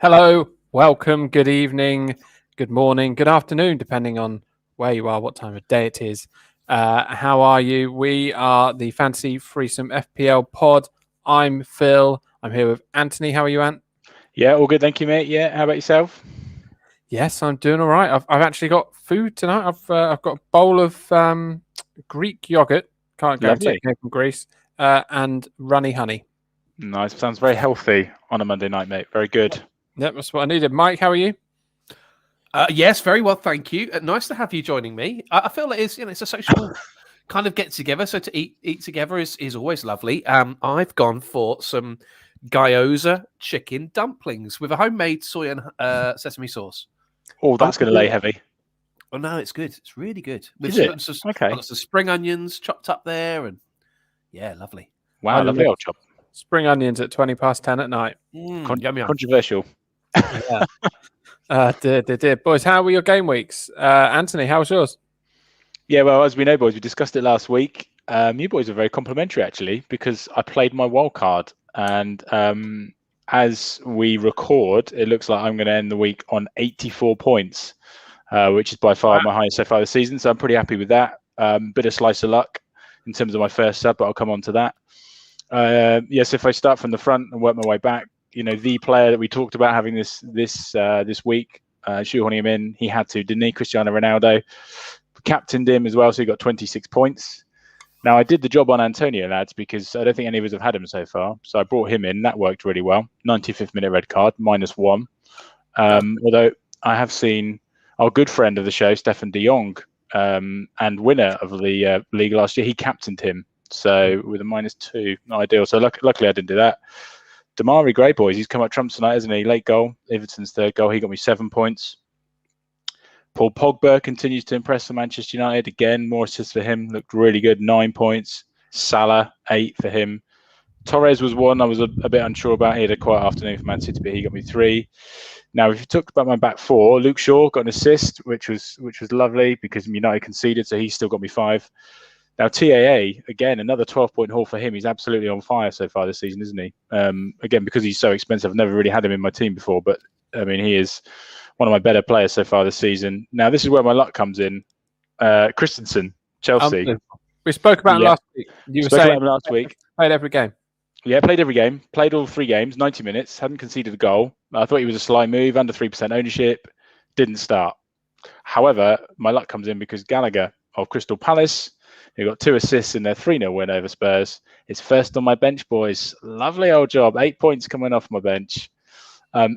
Hello, welcome, good evening, good morning, good afternoon, depending on where you are, what time of day it is. How are you? We are the Fantasy Threesome FPL pod. I'm Phil. I'm here with Anthony. How are you, Ant? Yeah, all good, thank you, mate. Yeah, how about yourself? Yes, I'm doing all right. I've actually got food tonight. I've got a bowl of Greek yogurt. Can't guarantee it Lovely. came from Greece. And runny honey. Nice. Sounds very healthy on a Monday night, mate. Very good. Yep, that's what I needed. Mike, how are you? Yes, very well, thank you. Nice to have you joining me. I feel it is, it's a social kind of get together. So to eat together is always lovely. I've gone for some gyoza chicken dumplings with a homemade soy and sesame sauce. Oh, that's going to lay heavy. Oh no, it's good. It's really good. Is it? Okay. I've got some spring onions chopped up there, and yeah, lovely. Wow, lovely old job. Spring onions at 10:20 at night. Yum, yum. Controversial. Yeah. Dear. Boys, how were your game weeks? Anthony, how was yours? Yeah, well, as we know, boys, we discussed it last week. You boys are very complimentary, actually, because I played my wild card. And as we record, it looks like I'm going to end the week on 84 points, which is by far my highest so far this season. So I'm pretty happy with that. Bit of slice of luck in terms of my first sub, but I'll come on to that. Yes, if I start from the front and work my way back, the player that we talked about having this week, shoehorning him in, he had to, didn't he? Cristiano Ronaldo captained him as well, so he got 26 points. Now, I did the job on Antonio, lads, because I don't think any of us have had him so far. So I brought him in. That worked really well. 95th minute red card, -1. Although I have seen our good friend of the show, Stefan de Jong, and winner of the league last year, he captained him. So with a -2, not ideal. So luckily I didn't do that. Damari Gray, boys, he's come up trumps tonight, isn't he? Late goal, Everton's third goal. He got me 7 points. Paul Pogba continues to impress for Manchester United. Again, more assists for him. Looked really good, 9 points. Salah, 8 for him. Torres was 1 I was a bit unsure about. He had a quiet afternoon for Man City, but he got me 3. Now, if you talk about my back 4, Luke Shaw got an assist, which was lovely because United conceded, so he still got me 5. Now, TAA, again, another 12-point haul for him. He's absolutely on fire so far this season, isn't he? Again, because he's so expensive, I've never really had him in my team before, but, I mean, he is one of my better players so far this season. Now, this is where my luck comes in. Christensen, Chelsea. We spoke about him last week. You were saying him last week. Played every game. Yeah, played every game. Played all 3 games, 90 minutes. Hadn't conceded a goal. I thought he was a sly move, under 3% ownership. Didn't start. However, my luck comes in because Gallagher of Crystal Palace, who got 2 assists in their 3-0 win over Spurs, is first on my bench, boys. Lovely old job. 8 points coming off my bench.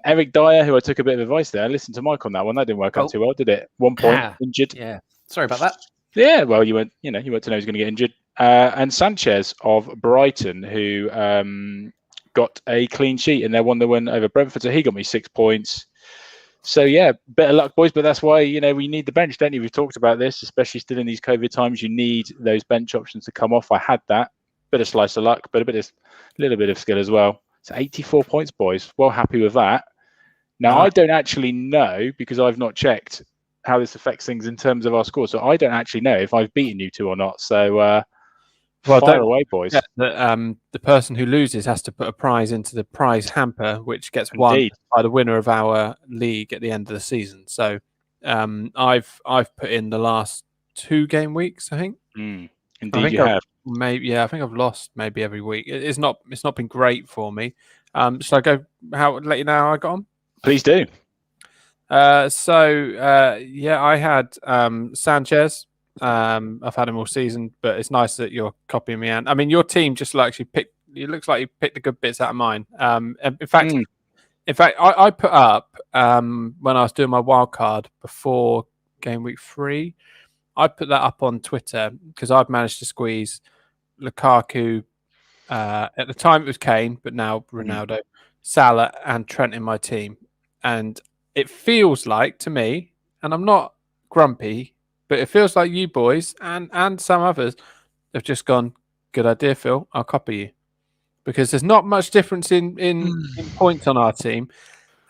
Eric Dyer, who I took a bit of advice there. I listened to Mike on that one. That didn't work out too well, did it? 1 point, injured. Yeah. Sorry about that. Yeah, well, you weren't to know he was going to get injured. And Sanchez of Brighton, who got a clean sheet in their 1-0 win over Brentford. So he got me 6 points. So, yeah, better luck, boys. But that's why, we need the bench, don't you? We've talked about this, especially still in these COVID times. You need those bench options to come off. I had that. Bit of slice of luck, but a little bit of skill as well. So 84 points, boys. Well happy with that. Now, I don't actually know, because I've not checked how this affects things in terms of our score. So I don't actually know if I've beaten you 2 or not. So fire away, boys. Yeah, the person who loses has to put a prize into the prize hamper, which gets won by the winner of our league at the end of the season. So I've put in the last 2 game weeks, I think. Indeed, you have. I think I've lost maybe every week. It's not been great for me. So I go let you know how I got on. Please do. I had Sanchez. I've had him all season, but it's nice that you're copying me. And I mean, your team just actually picked. It looks like you picked the good bits out of mine. In fact, I put up when I was doing my wild card before game week 3. I put that up on Twitter because I've managed to squeeze Lukaku. At the time it was Kane, but now Ronaldo, Salah, and Trent in my team. And it feels like to me, and I'm not grumpy, but it feels like you boys and some others have just gone, good idea, Phil, I'll copy you. Because there's not much difference in points on our team.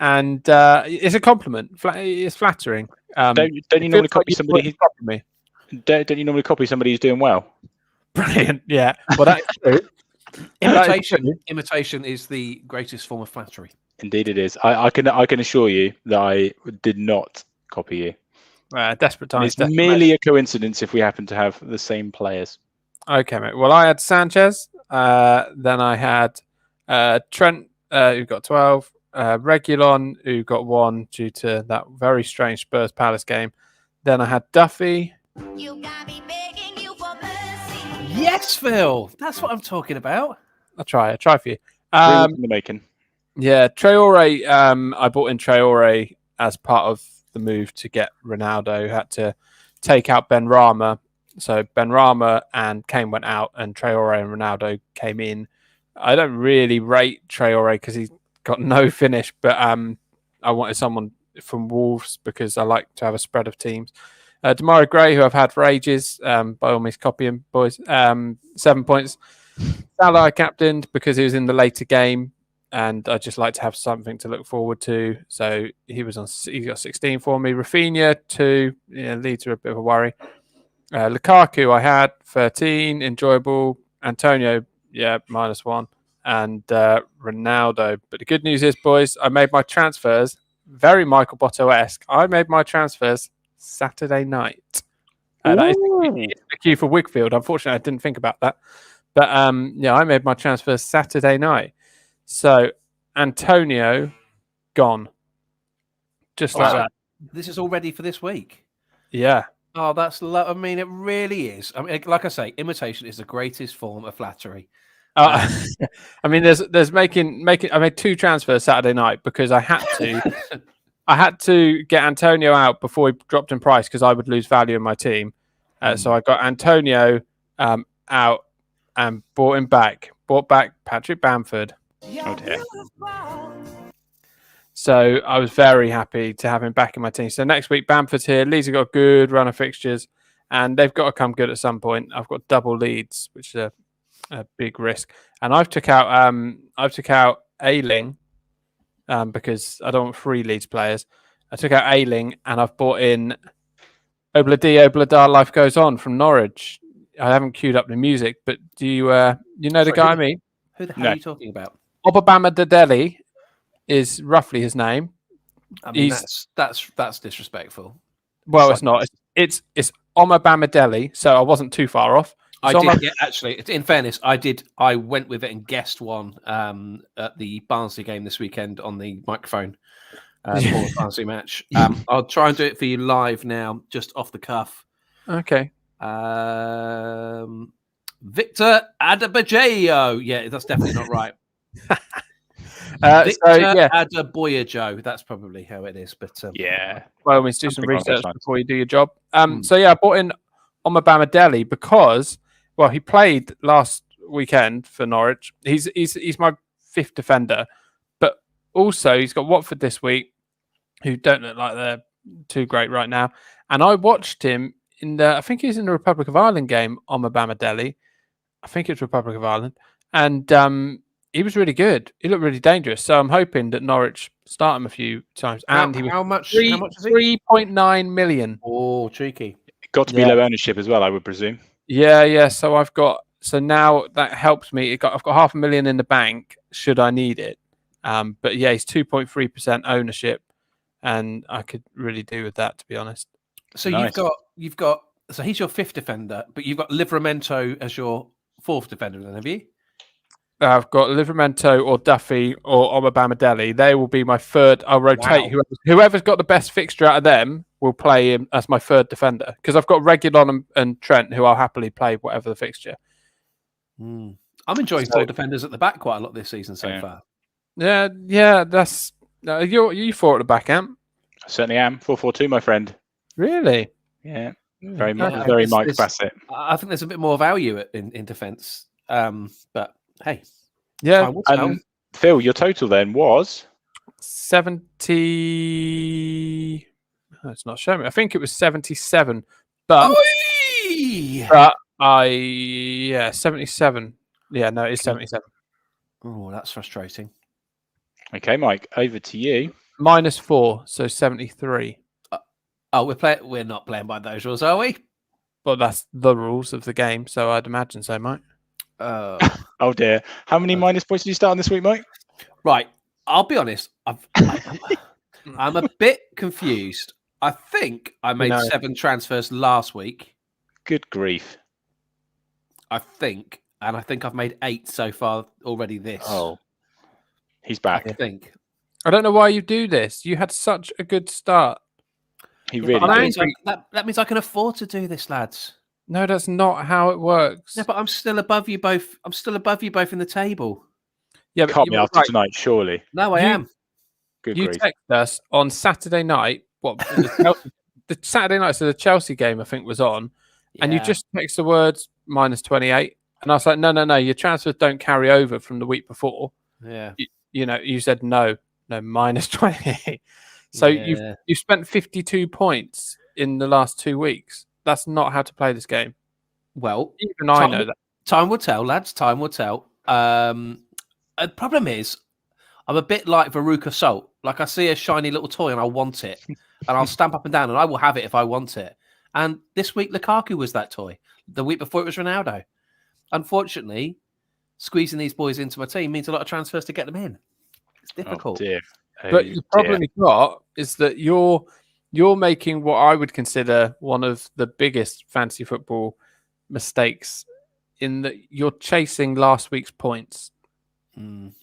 And it's a compliment. It's flattering. Don't you normally copy somebody? Don't you normally copy somebody who's doing well? Brilliant. Yeah. Well, that's true. Imitation is the greatest form of flattery. Indeed, it is. I can assure you that I did not copy you. Desperate And times. it's merely a coincidence if we happen to have the same players. Okay, mate. Well, I had Sanchez. Then I had Trent, who got 12. Reguilon, who got 1 due to that very strange Spurs Palace game. Then I had Duffy. You got me begging you for mercy. Yes, Phil. That's what I'm talking about. I'll try for you. 3 weeks in the making. Yeah, Traore. I bought in Traore as part of the move to get Ronaldo. Had to take out Ben Rama. So Ben Rama and Kane went out, and Traore and Ronaldo came in. I don't really rate Traore because he's got no finish, but I wanted someone from Wolves because I like to have a spread of teams. Demarai Gray, who I've had for ages, by all means, copy him, boys. 7 points. Salah I captained because he was in the later game, and I just like to have something to look forward to. So he got 16 for me. Rafinha 2. Yeah, Leeds are a bit of a worry. Lukaku I had 13, enjoyable. Antonio, yeah, -1, and Ronaldo. But the good news is, boys, I made my transfers very Michael Botto-esque. I made my transfers Saturday night. That is the cue for Wigfield. Unfortunately, I didn't think about that. But yeah, I made my transfers Saturday night. So Antonio gone, just like that. This is all ready for this week. Yeah. Oh, that's I mean, it really is. I mean, like I say, imitation is the greatest form of flattery. I mean, there's making. I made 2 transfers Saturday night because I had to. I had to get Antonio out before he dropped in price because I would lose value in my team. So I got Antonio out and bought him back. Bought back Patrick Bamford. Oh dear. So I was very happy to have him back in my team. So next week, Bamford's here. Leeds have got a good run of fixtures, and they've got to come good at some point. I've got double Leeds, which is a big risk. And I've took out Ayling because I don't want 3 Leeds players. I took out Ayling, and I've bought in Oblada Life Goes On from Norwich. I haven't queued up the music, but do you know the guy I mean? Who the hell are you talking about? Obama Dadeli is roughly his name. I mean, that's disrespectful. Well, it's not. It's Omabama Deli, so I wasn't too far off. Actually, in fairness, I went with it and guessed one at the Barnsley game this weekend on the microphone for the Barnsley match. I'll try and do it for you live now, just off the cuff. Okay. Victor Adebayo. Yeah, that's definitely not right. Victor Adebayo. That's probably how it is. But yeah. Well, let's do some research before you do your job. So yeah, I bought in Omabama Deli because he played last weekend for Norwich. He's my 5th defender, but also he's got Watford this week, who don't look like they're too great right now. And I watched him I think he's in the Republic of Ireland game, Omabama Deli. I think it's Republic of Ireland. And he was really good. He looked really dangerous. So I'm hoping that Norwich start him a few times. And how much? 3.9 million. Oh, cheeky. Got to be low ownership as well, I would presume. Yeah. So now that helps me. I've got 500,000 in the bank should I need it. But yeah, he's 2.3% ownership, and I could really do with that, to be honest. So nice. you've got. So he's your 5th defender, but you've got Livramento as your 4th defender, then, have you? I've got Livramento or Duffy or Omabama Deli. They will be my 3rd. I'll rotate. Wow. Whoever's got the best fixture out of them will play him as my 3rd defender because I've got Reguilon and Trent, who I'll happily play whatever the fixture. I'm enjoying 4 defenders at the back quite a lot this season so far. Yeah. That's you 4 at the back, Am? I certainly am. 4-4-2, my friend. Really? Yeah. Very Mike Bassett. I think there's a bit more value in defence. But hey, yeah. Phil, your total then was 70. Oh, it's not showing me. I think it was 77, but 77. Yeah, no, it's 77. Oh, that's frustrating. Okay, Mike, over to you. -4, so 73. We're not playing by those rules, are we? Well, that's the rules of the game, so I'd imagine so, Mike. Oh dear. How many minus points did you start on this week, Mike? Right. I'll be honest. I'm a bit confused. I think I made 7 transfers last week. Good grief. I think I've made 8 so far already this. Oh, he's back. I think. I don't know why you do this. You had such a good start. He Yeah, really but did. that means I can afford to do this, lads. No, that's not how it works. No, but I'm still above you both. I'm still above you both in the table. Yeah, but Can't be after right. tonight, surely. No, I am. Good You grief. text us on Saturday night. What the Saturday night? So the Chelsea game, I think, was on, and you just text the words -28, and I was like, no, your transfers don't carry over from the week before. Yeah. You said no, -28. So you've spent 52 points in the last 2 weeks. That's not how to play this game. Well, even I know that. Time will tell, lads. Time will tell. The problem is, I'm a bit like Veruca Salt. Like, I see a shiny little toy and I want it, and I'll stamp up and down, and I will have it if I want it. And this week, Lukaku was that toy. The week before, it was Ronaldo. Unfortunately, squeezing these boys into my team means a lot of transfers to get them in. It's difficult. Oh, dear. But the problem you've got is that you're making what I would consider one of the biggest fantasy football mistakes, in that you're chasing last week's points.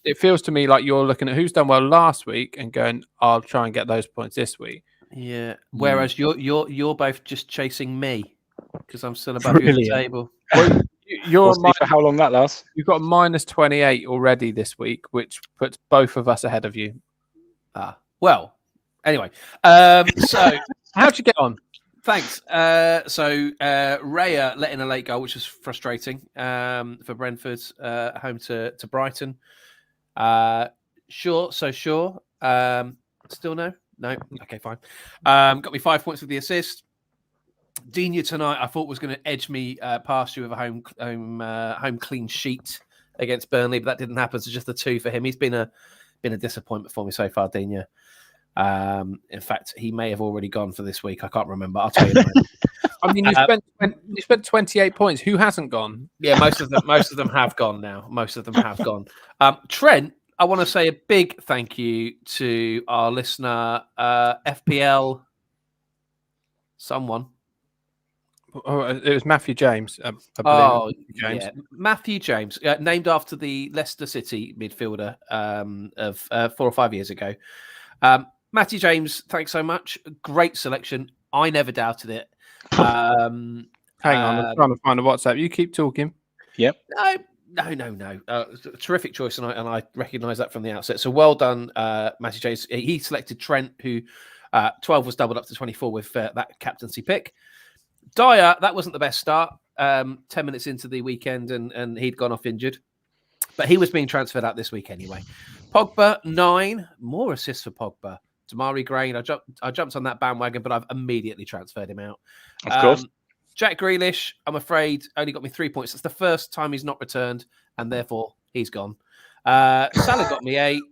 It feels to me like you're looking at who's done well last week and going, I'll try and get those points this week. Yeah. Whereas you're both just chasing me because I'm still above you at the table. Well, you're for how long that lasts? You've got -28 already this week, which puts both of us ahead of you. Well, anyway. So how'd you get on? Thanks. Raya let in a late goal, which was frustrating for Brentford, home to Brighton. Sure. Still no? No. Okay, fine. Got me 5 points with the assist. Digne tonight, I thought was going to edge me past you with a home clean sheet against Burnley, but that didn't happen. So just the 2 for him. He's been a disappointment for me so far, Digne. In fact, he may have already gone for this week. I can't remember. I'll tell you. I mean, you spent 28 points. Who hasn't gone? Yeah, most of them have gone now. Most of them have gone. Trent, I want to say a big thank you to our listener, FPL. Someone. Oh, it was Matthew James. I believe James. Yeah, Matthew James, named after the Leicester City midfielder of 4 or 5 years ago. Matthew James, thanks so much. Great selection. I never doubted it. Hang on, I'm trying to find a WhatsApp. You keep talking. Yep. No. Terrific choice, and I recognise that from the outset. So well done, Matthew James. He selected Trent, who 12 was doubled up to 24 with that captaincy pick. Dyer, that wasn't the best start. 10 minutes into the weekend, and he'd gone off injured. But he was being transferred out this week anyway. Pogba, 9. More assists for Pogba. Damari Gray, I jumped on that bandwagon, but I've immediately transferred him out. Of course. Jack Grealish, I'm afraid, only got me 3 points. That's the first time he's not returned, and therefore he's gone. Salah got me 8.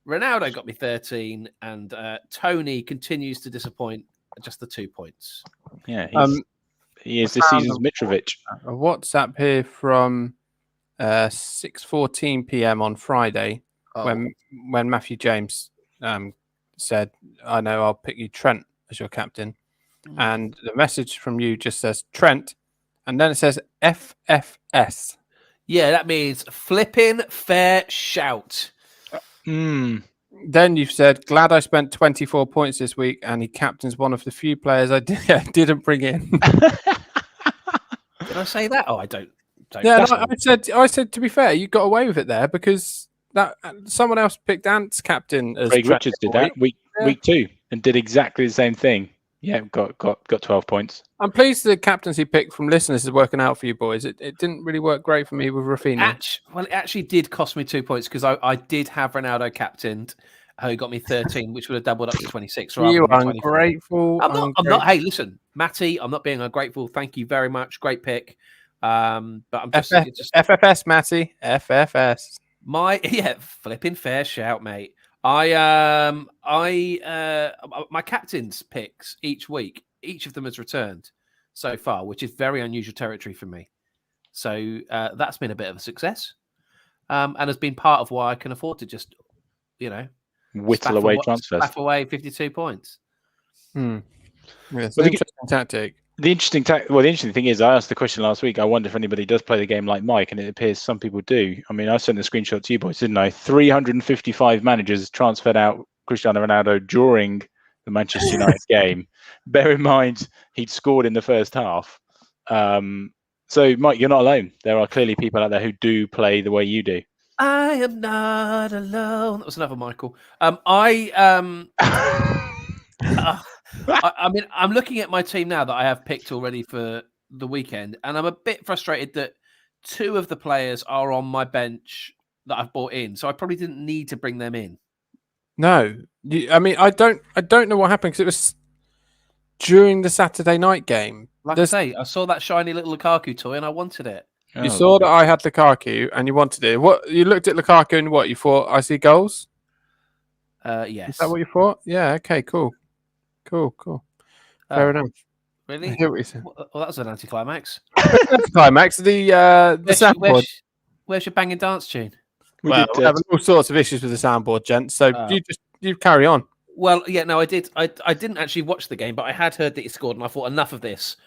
Ronaldo got me 13. And Tony continues to disappoint, just the 2 points. Yeah, he is this season's Mitrovic. A WhatsApp here from 6:14 p.m. on Friday, when Matthew James said, I know I'll pick you Trent as your captain. And the message from you just says Trent, and then it says FFS. Yeah, that means flipping fair shout. Then you've said, glad I spent 24 points this week, and he captains one of the few players I didn't bring in. Did I say that? Oh, I don't. Yeah, no, I said to be fair, you got away with it there because that someone else picked Ant's captain as Craig Richards did that week 2 and did exactly the same thing. Yeah, got 12 points. I'm pleased the captaincy pick from listeners is working out for you boys. It didn't really work great for me with Rafinha. It actually did cost me 2 points because I did have Ronaldo captained, who got me 13, which would have doubled up to 26. You ungrateful. I'm not. Hey, listen, Matty, I'm not being ungrateful. Thank you very much. Great pick. But I'm just FFS, Matty. FFS. Flipping fair shout, mate. My captain's picks each week, each of them has returned so far, which is very unusual territory for me. So that's been a bit of a success, and has been part of why I can afford to just Whittle away transfers. Spaff away 52 points. Yeah, it's Well, an interesting tactic. The interesting thing is, I asked the question last week. I wonder if anybody does play the game like Mike, and it appears some people do. I mean, I sent the screenshot to you boys, didn't I? 355 managers transferred out Cristiano Ronaldo during the Manchester United game. Bear in mind, he'd scored in the first half. So, Mike, you're not alone. There are clearly people out there who do play the way you do. I am not alone. That was another Michael. I mean, I'm looking at my team now that I have picked already for the weekend, and I'm a bit frustrated that 2 of the players are on my bench that I've bought in. So I probably didn't need to bring them in. No, I mean, I don't know what happened because it was during the Saturday night game. Like I say, I saw that shiny little Lukaku toy and I wanted it. You saw that I had Lukaku and you wanted it. What you looked at Lukaku and what you thought? I see goals. Yes. Is that what you thought? Yeah. Okay. Cool. Fair enough. Really? I hear what you said. Well, that was an anticlimax. Climax. The soundboard. Where's your banging dance tune? We're having all sorts of issues with the soundboard, gents. So you carry on. Well, yeah, no, I did. I didn't actually watch the game, but I had heard that he scored, and I thought enough of this.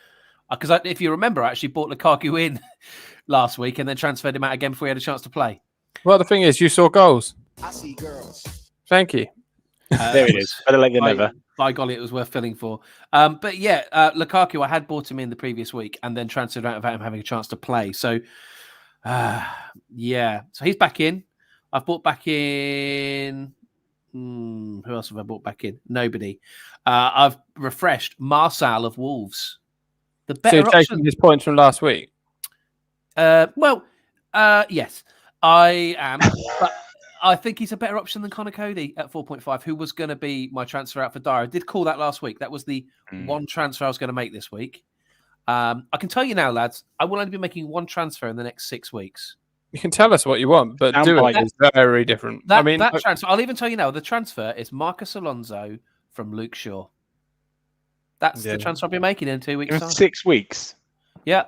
Because if you remember, I actually bought Lukaku in last week and then transferred him out again before he had a chance to play. Well, the thing is, you saw goals. I see girls. Thank you. There it is. Better late than never. By golly, it was worth filling for. But yeah, Lukaku, I had bought him in the previous week and then transferred out without him having a chance to play. So, yeah. So he's back in. I've bought back in... who else have I bought back in? Nobody. I've refreshed Marcel of Wolves. The better so you're taking his points from last week? Yes, I am. But I think he's a better option than Connor Cody at 4.5, who was going to be my transfer out for Dyer. I did call that last week. That was the one transfer I was going to make this week. I can tell you now, lads, I will only be making one transfer in the next 6 weeks. You can tell us what you want, but doing it is very different. That transfer, I'll even tell you now, the transfer is Marcus Alonso from Luke Shaw. That's the transfer I'll be making in 2 weeks. 6 weeks? Yeah.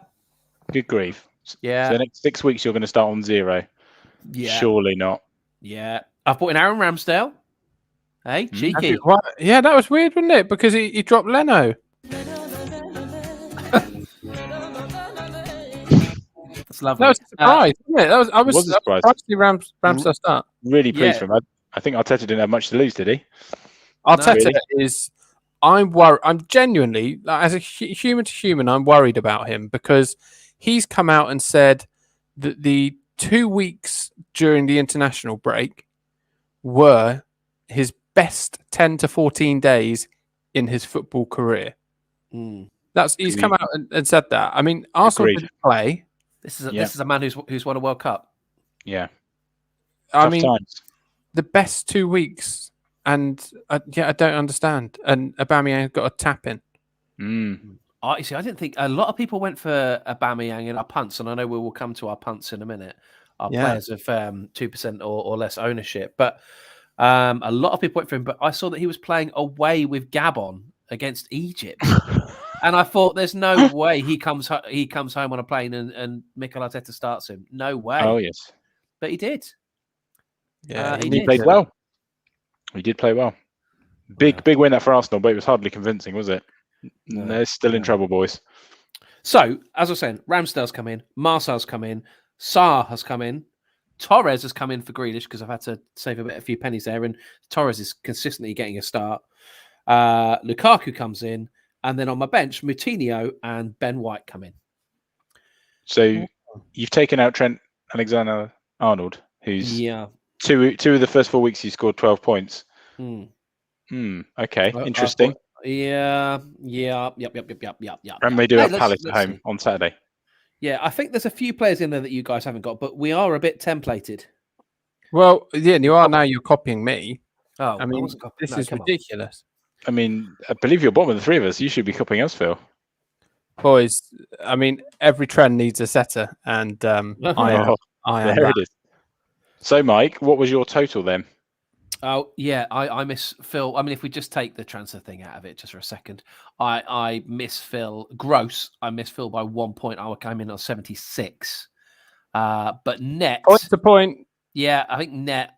Good grief. Yeah. So the next 6 weeks, you're going to start on 0? Yeah. Surely not. Yeah. I've bought in Aaron Ramsdale. Hey, cheeky. Yeah, that was weird, wasn't it? Because he dropped Leno. That's lovely. That was a surprise, wasn't it? I was surprised to see Ramsdale start. Really pleased for him. I think Arteta didn't have much to lose, did he? Arteta is... I'm worried. I'm genuinely, as a human to human, I'm worried about him because he's come out and said that the 2 weeks during the international break were his best 10 to 14 days in his football career. He's come out and said that. I mean, Arsenal didn't play. This is a man who's won a World Cup. Yeah. I mean, the best 2 weeks. And I don't understand. And Aubameyang got a tap in. You see, I didn't think a lot of people went for Aubameyang in our punts, and I know we will come to our punts in a minute. Our players of 2% or less ownership, but a lot of people went for him. But I saw that he was playing away with Gabon against Egypt, and I thought, "There's no way he comes home on a plane and Mikel Arteta starts him. No way." Oh yes, but he did. Yeah, he played well. He did play well. Big win that for Arsenal, but it was hardly convincing, was it? No, they're still in trouble, boys. So, as I was saying, Ramsdale's come in, Marcel's come in, Sarr has come in, Torres has come in for Grealish because I've had to save a few pennies there, and Torres is consistently getting a start. Lukaku comes in, and then on my bench, Moutinho and Ben White come in. So you've taken out Trent Alexander-Arnold, who's two of the first 4 weeks he scored 12 points. Okay, interesting. Yep. And they do have Palace at home on Saturday. Yeah, I think there's a few players in there that you guys haven't got, but we are a bit templated. Well, yeah, you are now. You're copying me. Oh, I mean, this is ridiculous. I mean, I believe you're bottom of the three of us. You should be copying us, Phil. Boys, I mean, every trend needs a setter, and I am. There it is. So, Mike, what was your total then? Oh, yeah, I miss Phil. I mean, if we just take the transfer thing out of it just for a second, I miss Phil. Gross, I miss Phil by 1 point. I came in on 76. But net... Point to point. Yeah, I think net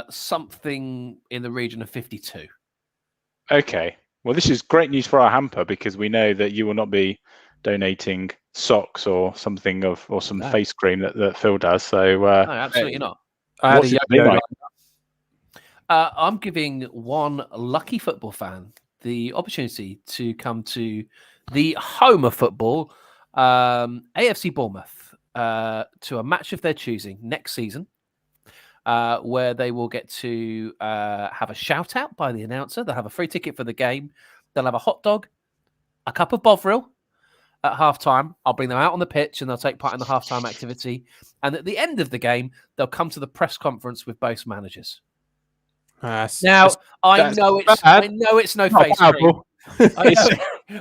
something in the region of 52. Okay. Well, this is great news for our hamper because we know that you will not be donating socks or something or some No. face cream that Phil does. So No, absolutely not. I had a what's it yo-yo like? I'm giving one lucky football fan the opportunity to come to the home of football, AFC Bournemouth, to a match of their choosing next season, where they will get to have a shout out by the announcer. They'll have a free ticket for the game. They'll have a hot dog, a cup of Bovril at halftime. I'll bring them out on the pitch and they'll take part in the halftime activity. And at the end of the game, they'll come to the press conference with both managers. Now I know it's no face cream.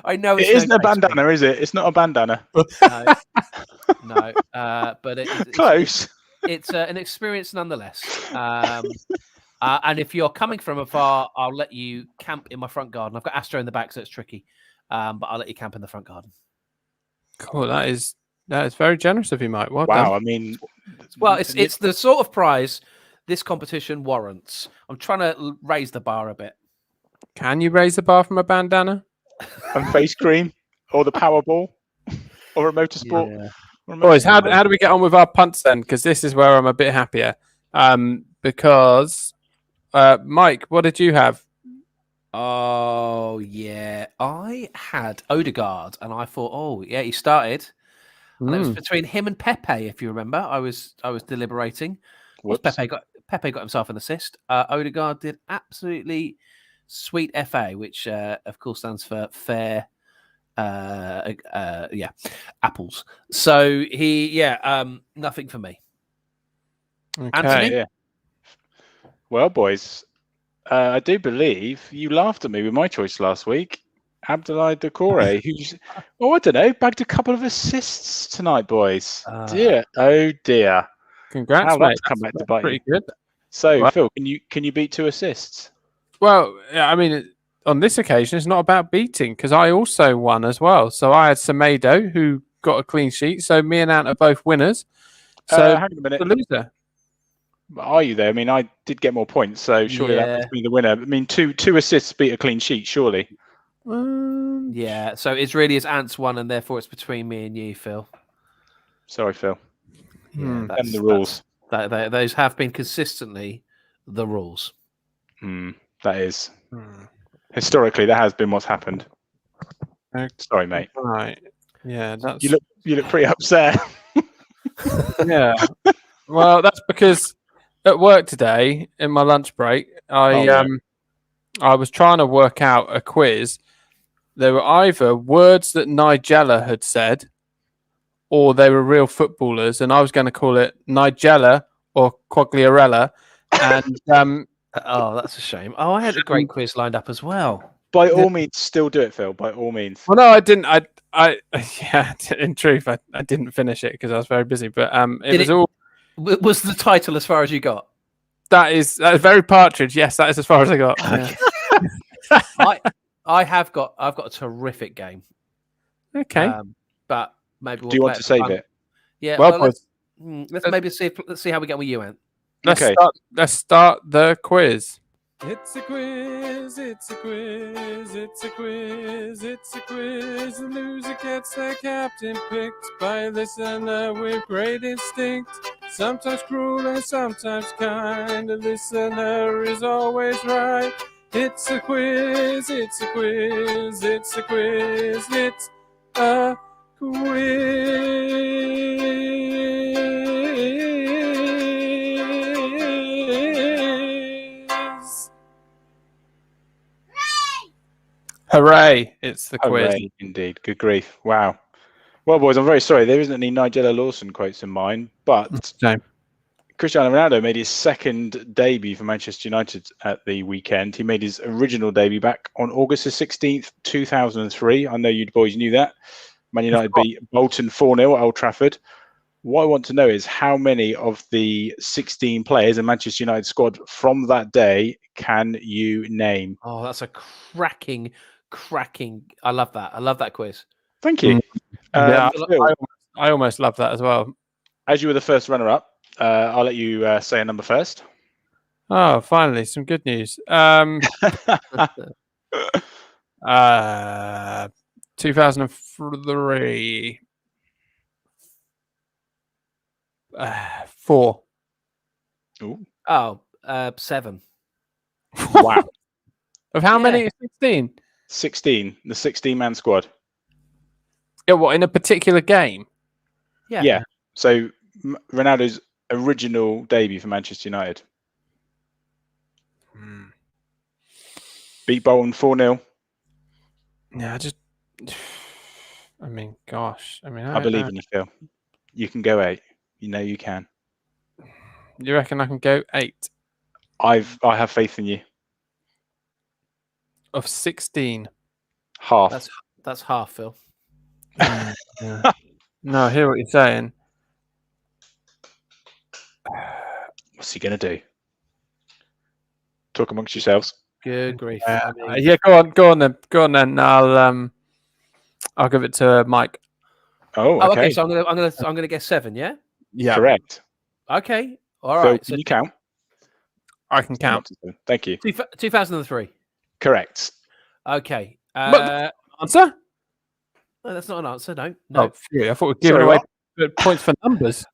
I know it isn't a bandana, is it? It's not a bandana. No, but Close. It's an experience nonetheless. And if you're coming from afar, I'll let you camp in my front garden. I've got Astro in the back, so it's tricky. But I'll let you camp in the front garden. Cool. That is very generous of you, Mike. Well Wow. done. I mean, well, it's the sort of prize this competition warrants. I'm trying to raise the bar a bit. Can you raise the bar from a bandana? And face cream, or the Powerball, or a motorsport. Yeah. Boys, how do we get on with our punts then? Because this is where I'm a bit happier. Because Mike, what did you have? Oh yeah, I had Odegaard, and I thought, oh yeah, he started. And it was between him and Pepe, if you remember. I was deliberating. Pepe got himself an assist. Odegaard did absolutely sweet FA, which of course stands for fair. Apples. So nothing for me. Okay. Anthony? Yeah. Well, boys, I do believe you laughed at me with my choice last week. Abdoulaye Doucouré, who's, I don't know, bagged a couple of assists tonight, boys. Dear, oh dear. Congrats, How mate. that's come back to bite you. Pretty good. So, Well, Phil, can you beat 2 assists? Well, I mean, on this occasion, it's not about beating because I also won as well. So I had Semedo, who got a clean sheet. So me and Ant are both winners. So hang on a minute. the loser. Are you there? I mean, I did get more points, so surely that must be the winner. I mean, two assists beat a clean sheet, surely. Yeah, so it really is Ant's one, and therefore it's between me and you, Phil. Sorry, Phil. Yeah, and the rules. Those have been consistently the rules. That is. Historically, that has been what's happened. Sorry, mate. Right. Yeah, that's... You look pretty upset. Yeah. Well, that's because at work today, in my lunch break, I was trying to work out a quiz. There were either words that Nigella had said, or they were real footballers, and I was going to call it Nigella or Quagliarella. And oh, that's a shame. Oh, I had a great quiz lined up as well. By all means, still do it, Phil. By all means. Well, no, I didn't. Yeah, in truth, I didn't finish it because I was very busy. But was the title as far as you got? That is very Partridge. Yes, that is as far as I got. Yeah. I've got a terrific game. Okay, but maybe do you want to save it? Yeah. Well, let's maybe let's see how we get with you, Ant. Let's start the quiz. It's a quiz, it's a quiz, it's a quiz, it's a quiz. The loser gets their captain picked by a listener with great instinct. Sometimes cruel and sometimes kind. The listener is always right. It's a quiz, it's a quiz, it's a quiz, it's a quiz. Hooray! It's the quiz. Hooray, indeed. Good grief. Wow. Well, boys, I'm very sorry. There isn't any Nigella Lawson quotes in mine, but Cristiano Ronaldo made his second debut for Manchester United at the weekend. He made his original debut back on August the 16th, 2003. I know you boys knew that. Man United beat Bolton 4-0 at Old Trafford. What I want to know is how many of the 16 players in Manchester United squad from that day can you name? Oh, that's a cracking. I love that. I love that quiz. Thank you. Yeah, I almost love that as well. As you were the first runner-up, I'll let you say a number first. Oh, finally, some good news. 2003. 4. Ooh. Oh, 7. Wow. Of how Yeah. many? 16. 16. The 16-man squad. Yeah, what, in a particular game? Yeah. So Ronaldo's original debut for Manchester United. Beat Bolton 4-0. Yeah, I mean, gosh. I mean, I believe in you, Phil. You can go 8. You know you can. You reckon I can go 8 I have faith in you. of 16? Half. That's half, Phil. Yeah. No, I hear what you're saying. What's he gonna do? Talk amongst yourselves. Good grief. Yeah, I mean, yeah, go on then. I'll give it to Mike. Oh, oh, okay. okay. So I'm gonna guess 7. Yeah. Yeah, Correct. Okay. All Phil, right. can you count? I can count. Thank you. 2003. Correct. Okay. Answer? No, that's not an answer. No. Oh, phew, I thought we were giving Sorry, away points for numbers.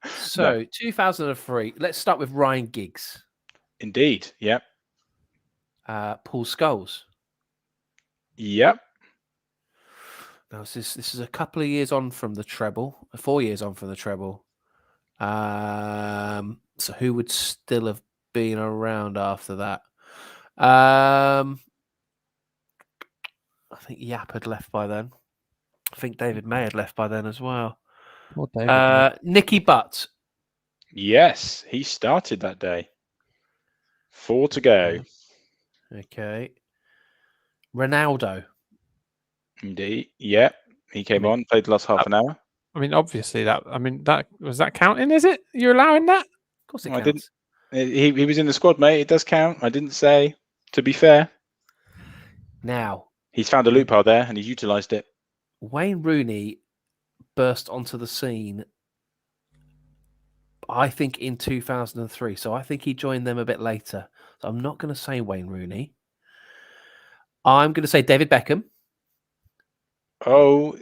So 2003. Let's start with Ryan Giggs. Indeed. Yep. Paul Scholes. Yep. Now this is a couple of years on from the treble. 4 years on from the treble. So who would still have been around after that? I think Yap had left by then. I think David May had left by then as well. Well, David, Nicky Butt. Yes, he started that day. 4 to go. Okay. Ronaldo. Indeed. Yep. He came on, played the last half an hour. I mean, obviously that was that counting, is it? You're allowing that? Of course it I counts. didn't. He was in the squad, mate. It does count. I didn't say. To be fair, Now, he's found a loophole there and he's utilised it. Wayne Rooney burst onto the scene, I think, in 2003. So I think he joined them a bit later. So I'm not going to say Wayne Rooney. I'm going to say David Beckham. Oh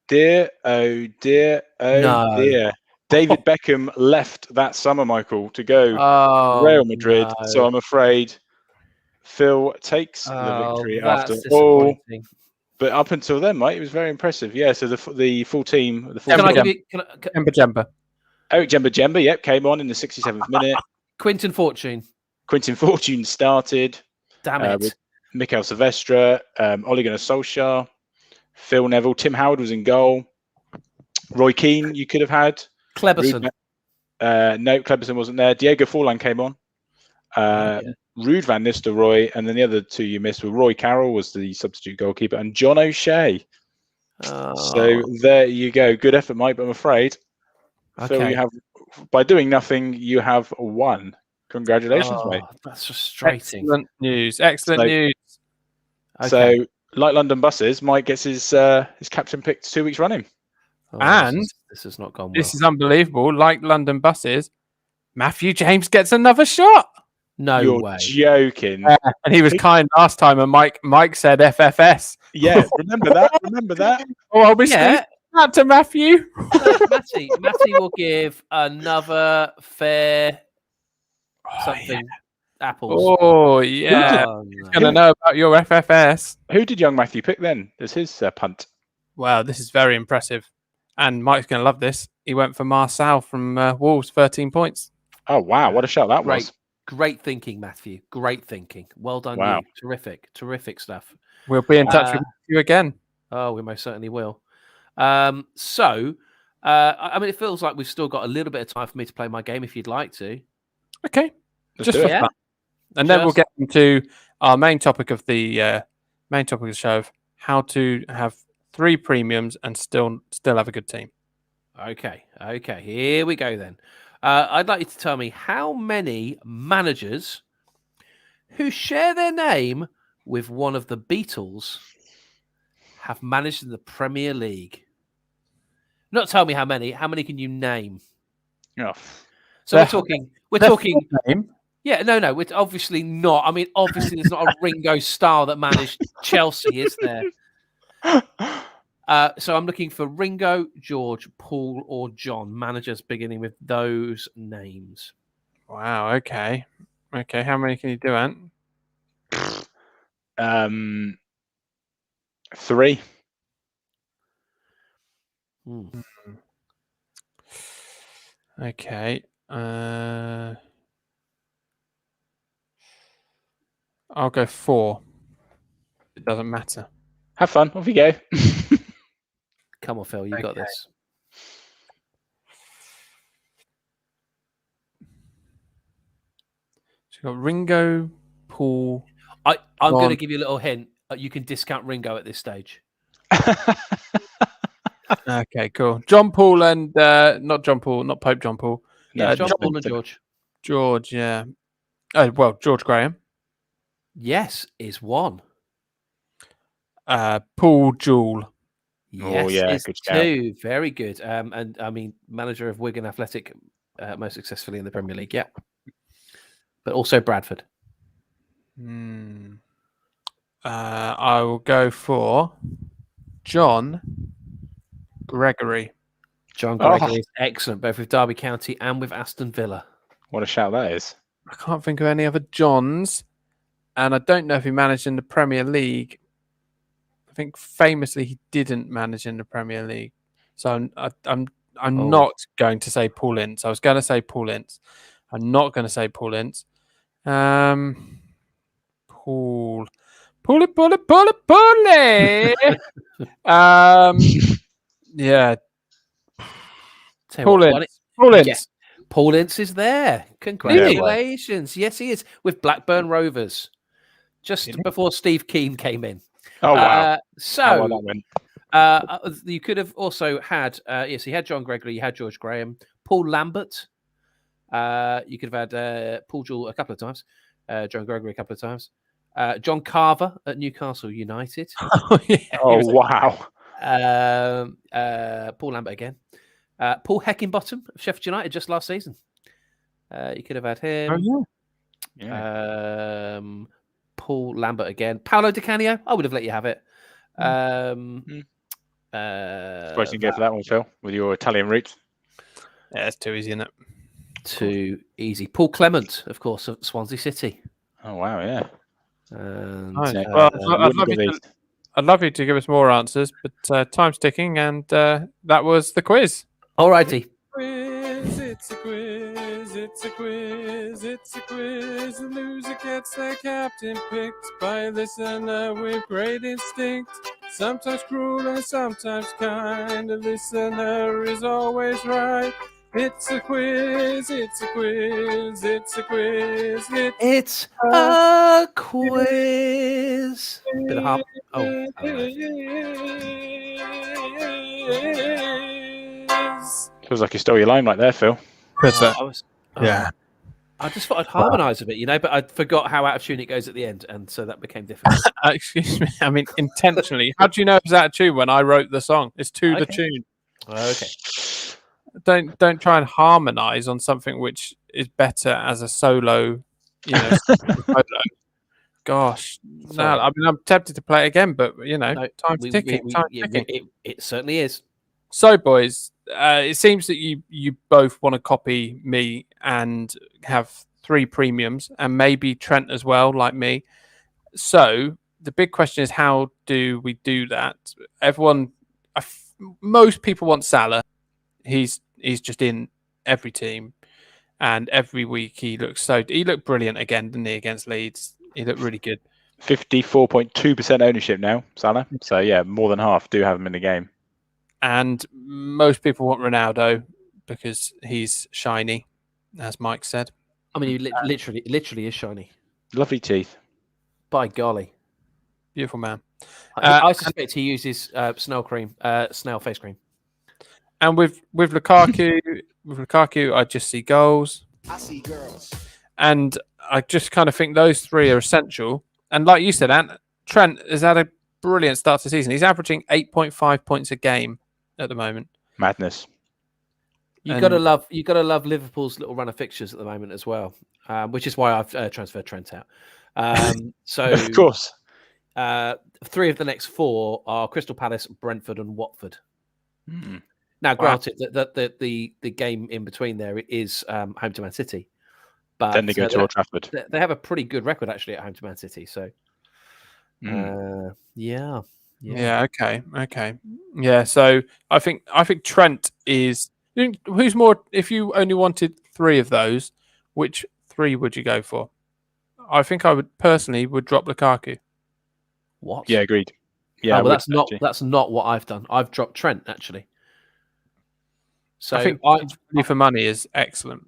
dear, oh dear, oh No. dear. David Beckham left that summer, Michael, to go Oh, Real Madrid. no. So I'm afraid Phil takes the victory after that's all. disappointing. But up until then, mate, it was very impressive. Yeah, so the full team. The full Can I team. give you Jemba. Eric Jemba, yep, came on in the 67th minute. Quinton Fortune? Quinton Fortune started. Damn it. With Mikel Silvestre, Ole Gunnar Solskjaer, Phil Neville, Tim Howard was in goal. Roy Keane, you could have had. Kleberson. No, Kleberson wasn't there. Diego Forlan came on. Ruud van Nistelrooy, and then the other two you missed were Roy Carroll was the substitute goalkeeper, and John O'Shea. So there you go. Good effort, Mike, but I'm afraid, Phil, you have, by doing nothing, you have won. Congratulations, mate. That's frustrating. Excellent news. So, like London Buses, Mike gets his captain picked 2 weeks running. And this has not gone well. This is unbelievable. Like London Buses, Matthew James gets another shot. No You're way. joking. And he was kind last time, and Mike said FFS. Yeah, remember that? Remember that? Oh, I'll be that to Matthew. Matty will give another fair something. Apples. Oh, yeah. He's going to know about your FFS. Who did young Matthew pick then as his punt? Wow, this is very impressive. And Mike's going to love this. He went for Marcel from Wolves, 13 points. Oh, wow. What a shot that was. Great thinking, Matthew. Great thinking. Well done, wow. You. Terrific stuff. We'll be in touch with you again. Oh, we most certainly will. I mean, it feels like we've still got a little bit of time for me to play my game if you'd like to. Okay. Let's just for fun. And then we'll get into our main topic of the show of how to have 3 premiums and still have a good team. Okay. Here we go then. I'd like you to tell me how many managers who share their name with one of the Beatles have managed in the Premier League. Not tell me how many. How many can you name? Oh. So we're talking. Name. Yeah, no, we're obviously not. I mean, obviously, there's not a Ringo Starr that managed Chelsea, is there? So I'm looking for Ringo, George, Paul, or John, managers beginning with those names. Wow. Okay. Okay. How many can you do, Ant? 3. Okay. I'll go 4. It doesn't matter. Have fun. Off you go. Come on, Phil, you got this. So you've got Ringo, Paul. I'm going to John. give you a little hint. You can discount Ringo at this stage. Okay, cool. John Paul and not John Paul, not Pope John Paul. Yeah, John, John Paul, and George. George, yeah. Oh well, George Graham. Yes, is 1. Paul Jewell. Yes, yeah, is good shout. 2. Very good. And I mean, manager of Wigan Athletic, most successfully in the Premier League. Yeah, but also Bradford. I will go for John Gregory. John Gregory is excellent, both with Derby County and with Aston Villa. What a shout that is. I can't think of any other Johns, and I don't know if he managed in the Premier League. I think famously he didn't manage in the Premier League, so I'm not going to say Paul Ince. I was going to say Paul Ince. I'm not going to say Paul Ince. Paul. Yeah. Paul Ince. Paul Ince. Yeah. Paul Ince is there. Congratulations. Yes, he is. With Blackburn Rovers. Just before Steve Keane came in. Oh, wow. So How well that went. you could have also had, yes, you had John Gregory, you had George Graham, Paul Lambert. You could have had Paul Jewell a couple of times, John Gregory a couple of times, John Carver at Newcastle United. Oh, yeah. Oh, wow. Paul Lambert again. Paul Heckingbottom of Sheffield United just last season. You could have had him. Oh, yeah. Paul Lambert again. Paolo Di Canio. I would have let you have it. Suppose you can go for that one, Phil, with your Italian roots. Yeah, it's too easy, isn't it? Too easy. Paul Clement, of course, of Swansea City. Oh, wow, yeah. And, Nice. Well, I'd love you to give us more answers, but time's ticking, and that was the quiz. all righty. It's a quiz, it's a quiz, it's a quiz. The loser gets their captain picked by a listener with great instinct. Sometimes cruel and sometimes kind. The listener is always right. It's a quiz, it's a quiz, it's a quiz. It's a quiz. Bit of harp. Oh, Feels like you stole your limelight there, Phil. Yeah. I just thought I'd harmonise a bit, but I forgot how out of tune it goes at the end, and so that became difficult. Excuse me. I mean, intentionally. How do you know it was out of tune when I wrote the song? It's to the tune. Okay. Don't try and harmonise on something which is better as a solo. Solo. Gosh, no. I mean, I'm tempted to play it again, but time's ticking. Time's ticking. It certainly is. So, boys, it seems that you both want to copy me and have 3 premiums, and maybe Trent as well, like me. So the big question is, how do we do that? Most people want Salah. He's just in every team, and every week he looked brilliant again, didn't he, against Leeds? He looked really good. 54.2% ownership now, Salah. So yeah, more than half do have him in the game. And most people want Ronaldo because he's shiny, as Mike said. I mean, he literally is shiny. Lovely teeth. By golly. Beautiful man. I suspect he uses snail face cream. And with Lukaku, I just see goals. I see girls. And I just kind of think those 3 are essential. And like you said, Ant, Trent has had a brilliant start to the season. He's averaging 8.5 points a game at the moment. Madness. You gotta love Liverpool's little run of fixtures at the moment as well, which is why I've transferred Trent out. So Of course. 3 of the next 4 are Crystal Palace, Brentford, and Watford. Hmm. Now, granted that the game in between there is home to Man City, but Then they go to Old Trafford. they have a pretty good record actually at home to Man City. So, yeah. Okay. Yeah. So I think Trent is. Who's more? If you only wanted 3 of those, which 3 would you go for? I think I would personally drop Lukaku. What? Yeah, agreed. Yeah, Oh, well, actually. that's not what I've done. I've dropped Trent actually. So I think value for money is excellent.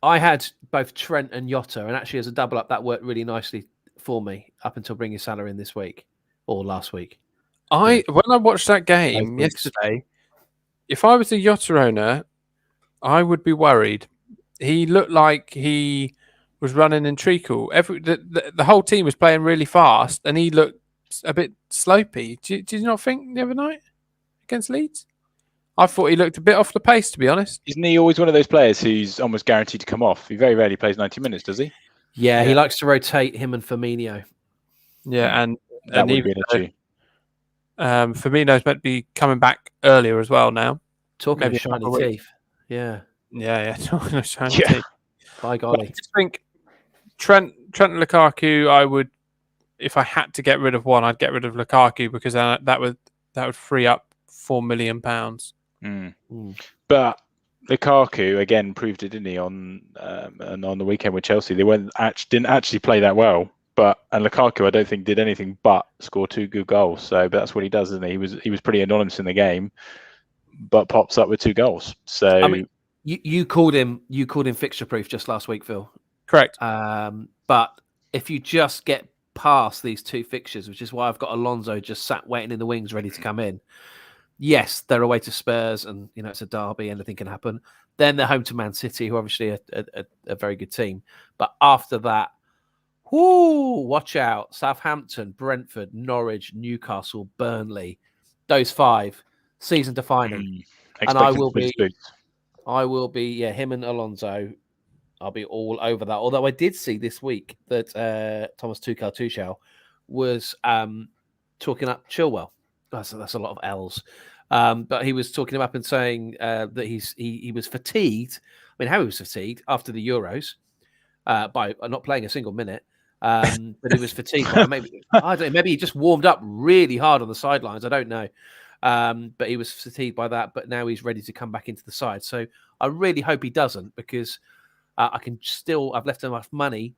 I had both Trent and Jota, and actually as a double up, that worked really nicely for me up until bringing Salah in this week or last week. When I watched that game yesterday, if I was a Jota owner, I would be worried. He looked like he was running in treacle. The whole team was playing really fast, and he looked a bit slopey. Did you not think the other night against Leeds? I thought he looked a bit off the pace, to be honest. Isn't he always one of those players who's almost guaranteed to come off? He very rarely plays 90 minutes, does he? Yeah, he likes to rotate him and Firmino. Yeah, and that would be an issue. Firmino's meant to be coming back earlier as well now. Talking of shiny teeth. Yeah. Talking of shiny teeth. By golly. I just think Trent and Lukaku, I would, if I had to get rid of one, I'd get rid of Lukaku because that would free up £4 million. But Lukaku again proved it, didn't he? On the weekend with Chelsea, they didn't actually play that well. And Lukaku, I don't think did anything but score 2 good goals. So, but that's what he does, isn't he? He was pretty anonymous in the game, but pops up with 2 goals. So, I mean, you called him fixture proof just last week, Phil. Correct. But if you just get past these 2 fixtures, which is why I've got Alonso just sat waiting in the wings, ready to come in. Yes, they're away to Spurs, and it's a derby, anything can happen. Then they're home to Man City, who are obviously a very good team. But after that, watch out. Southampton, Brentford, Norwich, Newcastle, Burnley. Those 5, season defining. And I will be, him and Alonso, I'll be all over that. Although I did see this week that Thomas Tuchel was talking up Chilwell. That's a lot of L's. But he was talking him up and saying that he was fatigued. I mean, how he was fatigued after the Euros by not playing a single minute. But he was fatigued by maybe he just warmed up really hard on the sidelines. I don't know. But he was fatigued by that. But now he's ready to come back into the side. So I really hope he doesn't, because I've left enough money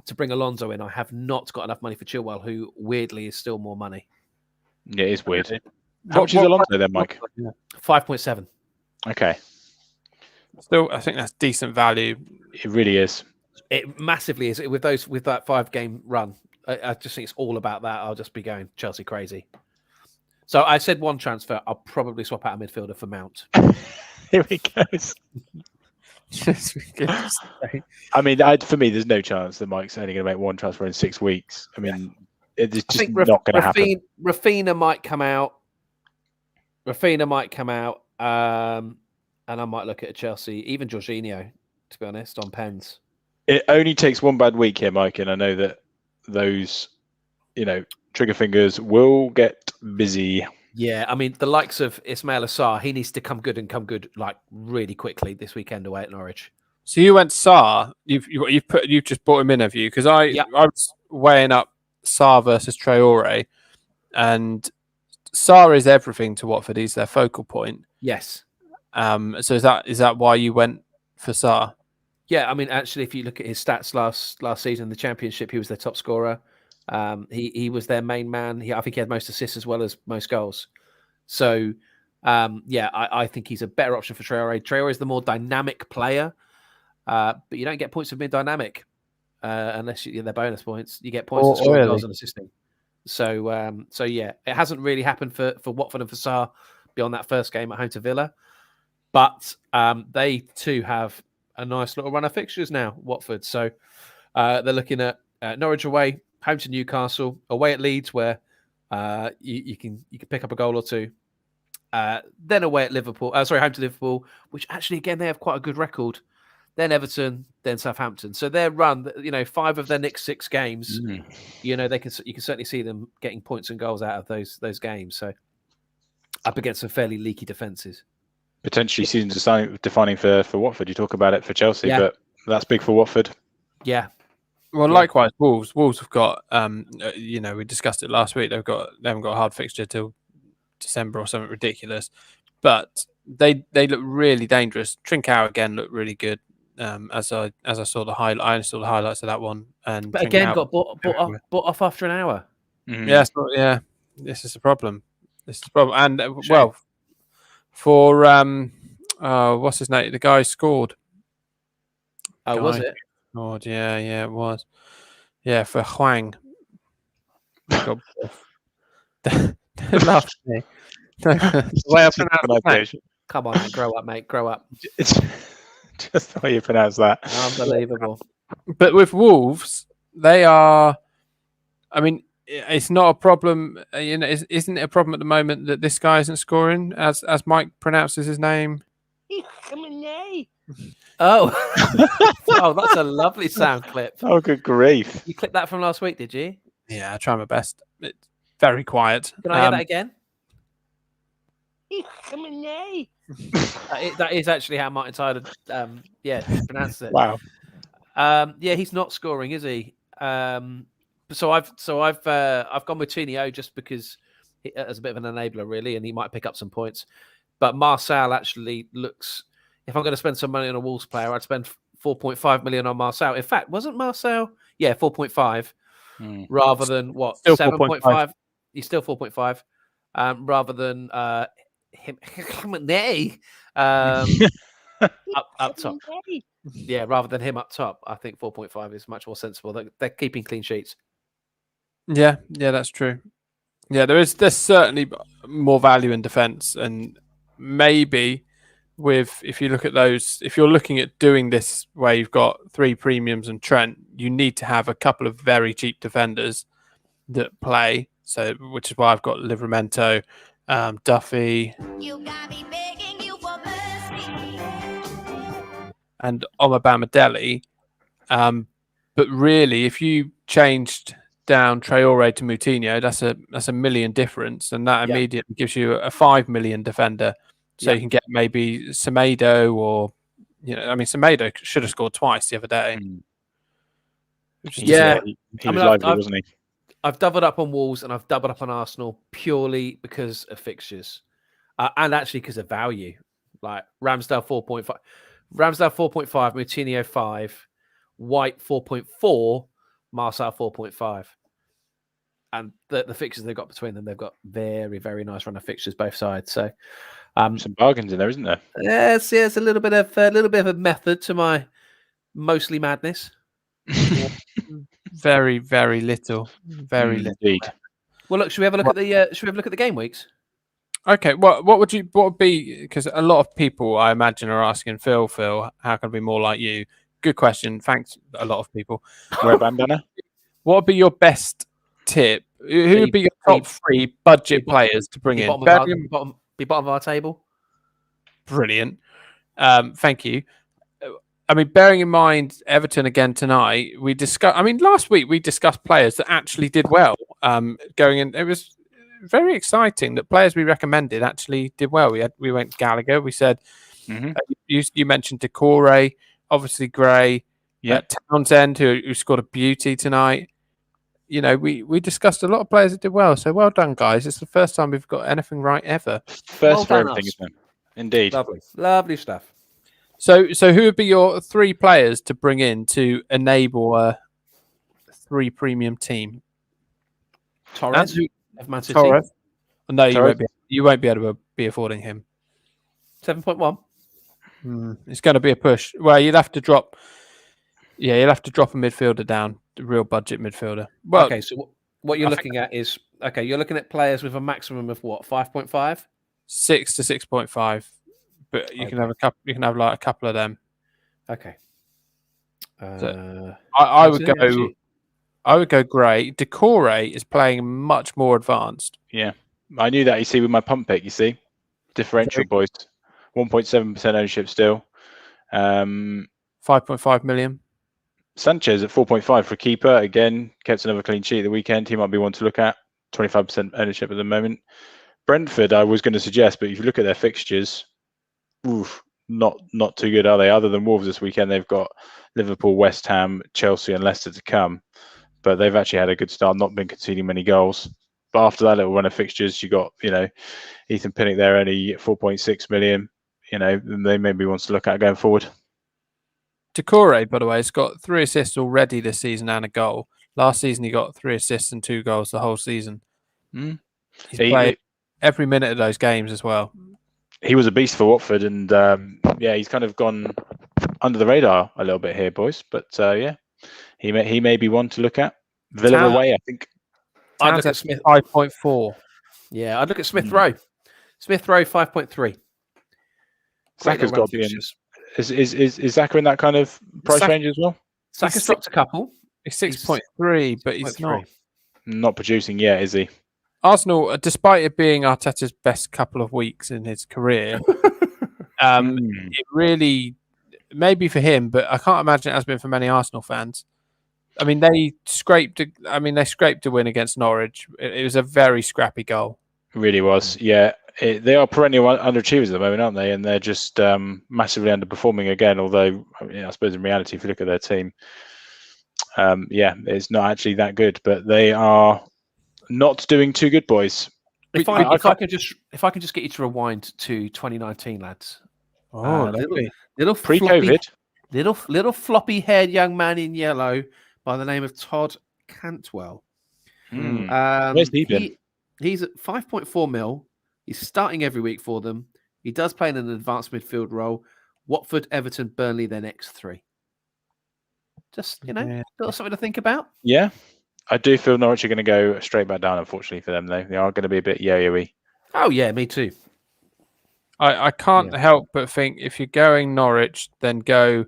to bring Alonso in. I have not got enough money for Chilwell, who weirdly is still more money. Yeah, it is weird. How much is Alonso then, Mike? 5.7. Okay. Still, I think that's decent value. It really is. It massively is. With that 5-game run, I just think it's all about that. I'll just be going Chelsea crazy. So I said 1 transfer. I'll probably swap out a midfielder for Mount. Here he goes. I mean, for me, there's no chance that Mike's only going to make 1 transfer in 6 weeks. I mean, it's just not going to happen. Rafinha might come out. And I might look at a Chelsea, even Jorginho, to be honest, on pens. It only takes 1 bad week here, Mike, and I know that those, trigger fingers will get busy. Yeah, I mean, the likes of Ismail Assar, he needs to come good like really quickly this weekend away at Norwich. So you went Sarr. You've just brought him in, have you? Because I was weighing up Sarr versus Traore, and Sarr is everything to Watford. He's their focal point. Yes. So is that why you went for Sarr? Yeah, I mean, actually, if you look at his stats last season in the Championship, he was their top scorer. He was their main man. I think he had most assists as well as most goals. So, I think he's a better option for Traore. Traore is the more dynamic player, but you don't get points of being dynamic unless they're bonus points. You get points for scoring goals and assisting. So, it hasn't really happened for Watford and for Sarr beyond that first game at home to Villa. But they too have a nice little run of fixtures now, Watford. So they're looking at Norwich away, home to Newcastle, away at Leeds, where you can pick up a goal or 2, Then away at Liverpool. Home to Liverpool, which actually again they have quite a good record. Then Everton, then Southampton. So their run, 5 of their next 6 games, you can certainly see them getting points and goals out of those games. So up against some fairly leaky defences. Potentially season defining for Watford. You talk about it for Chelsea, but that's big for Watford. Yeah. Well, likewise, Wolves. Wolves have got, we discussed it last week. They haven't got a hard fixture till December or something ridiculous, but they look really dangerous. Trincao again looked really good. As I saw the highlights of that one, and but again got bought off after an hour. Yeah, this is the problem. And for what's his name? The guy scored. Oh, was it? Scored. Yeah, it was. Yeah, for Huang. Laugh at me. The way I pronounce it. Come on, grow up, mate. Grow up. It's just the way you pronounce that. Unbelievable. But with Wolves, they are. I mean, it's not a problem. Isn't it a problem at the moment that this guy isn't scoring, as Mike pronounces his name? Oh, that's a lovely sound clip. Oh, good grief! You clipped that from last week, did you? Yeah, I try my best. It's very quiet. Can I hear that again? That is actually how Martin Tyler, pronounced it. Wow. He's not scoring, is he? So I've gone with Tinio just because as a bit of an enabler, really, and he might pick up some points. But Marcel actually looks. If I'm going to spend some money on a Wolves player, I'd spend 4.5 million on Marcel. In fact, wasn't Marcel? Yeah, 4.5 rather than what? 7.5. He's still 4.5. Rather than him, up top. Yeah, rather than him up top, I think 4.5 is much more sensible. They're keeping clean sheets. Yeah, that's true. Yeah, there's certainly more value in defence, and maybe if you look at those, if you're looking at doing this where you've got 3 premiums and Trent, you need to have a couple of very cheap defenders that play. So, which is why I've got Livramento, Duffy, and Omabamidele. But really, if you changed down Traore to Moutinho, that's a million difference, and that immediately gives you a 5 million defender. So you can get maybe Semedo, or Semedo should have scored twice the other day. He was lively, wasn't he? I've doubled up on Wolves and I've doubled up on Arsenal purely because of fixtures, and actually because of value. Like Ramsdale 4.5, Moutinho 5, White 4.4, Marcel 4.5. And the fixtures they've got between them, they've got very, very nice run of fixtures both sides. So some bargains in there, isn't there? Yes, a little bit of a method to my mostly madness. Very, very little. Very little. Indeed. Well, look, should we have a look at the game weeks? Okay, what would be, because a lot of people I imagine are asking Phil, how can I be more like you? Good question. Thanks, a lot of people. Wear a bandana. What would be your best tip? Who would be your top 3 budget players to bring in? Bottom of our table. Brilliant. Thank you. I mean, bearing in mind Everton again tonight, last week we discussed players that actually did well. Going in, it was very exciting that players we recommended actually did well. We went Gallagher. We said you mentioned Decore, obviously Gray, Townsend who scored a beauty tonight. We discussed a lot of players that did well. So well done, guys. It's the first time we've got anything right ever. First for everything, isn't it? Indeed. Lovely stuff. So who would be your 3 players to bring in to enable a 3 premium team? Torres of Man City. Torres. No, Torres. you won't be able to be affording him. 7.1. It's going to be a push. Well, you'll have to drop. Yeah, you'll have to drop a midfielder down, the real budget midfielder. Well, okay, so what you're looking at is you're looking at players with a maximum of what, 5.5, 6 to 6.5, but you can have a couple. You can have like a couple of them. Okay. I would go. I would go Gray. Decore is playing much more advanced. Yeah, I knew that. You see, with my pump pick, you see. differential, boys. 1.7% ownership still. 5.5 million. Sanchez at 4.5 for a keeper. Again, kept another clean sheet at the weekend. He might be one to look at. 25% ownership at the moment. Brentford, I was going to suggest, but if you look at their fixtures, not too good, are they? Other than Wolves this weekend, they've got Liverpool, West Ham, Chelsea, and Leicester to come. But they've actually had a good start, not been conceding many goals. But after that little run of fixtures, you got, Ethan Pinnock there, only 4.6 million. They maybe wants to look at going forward. Decore, by the way, has got 3 assists already this season and a goal. Last season, he got 3 assists and 2 goals the whole season. He's played every minute of those games as well. He was a beast for Watford, and he's kind of gone under the radar a little bit here, boys. But he may be one to look at. Villa away, I think. I'd look at Smith 5.4. Yeah, I'd look at Smith Rowe. Smith Rowe 5.3. Saka's got to be in. Is Saka in that kind of price range as well? Saka's dropped a couple. He's 6.3, but he's not producing yet, is he? Arsenal, despite it being Arteta's best couple of weeks in his career, it really, maybe for him, but I can't imagine it has been for many Arsenal fans. I mean, they scraped a win against Norwich. It was a very scrappy goal. It really was, yeah. They are perennial underachievers at the moment, aren't they? And they're just massively underperforming again. Although, I suppose in reality, if you look at their team, it's not actually that good. But they are not doing too good, boys. If I can just get you to rewind to 2019, lads. Little pre-COVID, little floppy-haired young man in yellow by the name of Todd Cantwell. Where's he been? He's at 5.4 mil. He's starting every week for them. He does play in an advanced midfield role. Watford, Everton, Burnley, their next 3. Just, little something to think about. Yeah. I do feel Norwich are going to go straight back down, unfortunately, for them, though. They are going to be a bit yo-yo-y. Oh, yeah, me too. I can't help but think if you're going Norwich, then go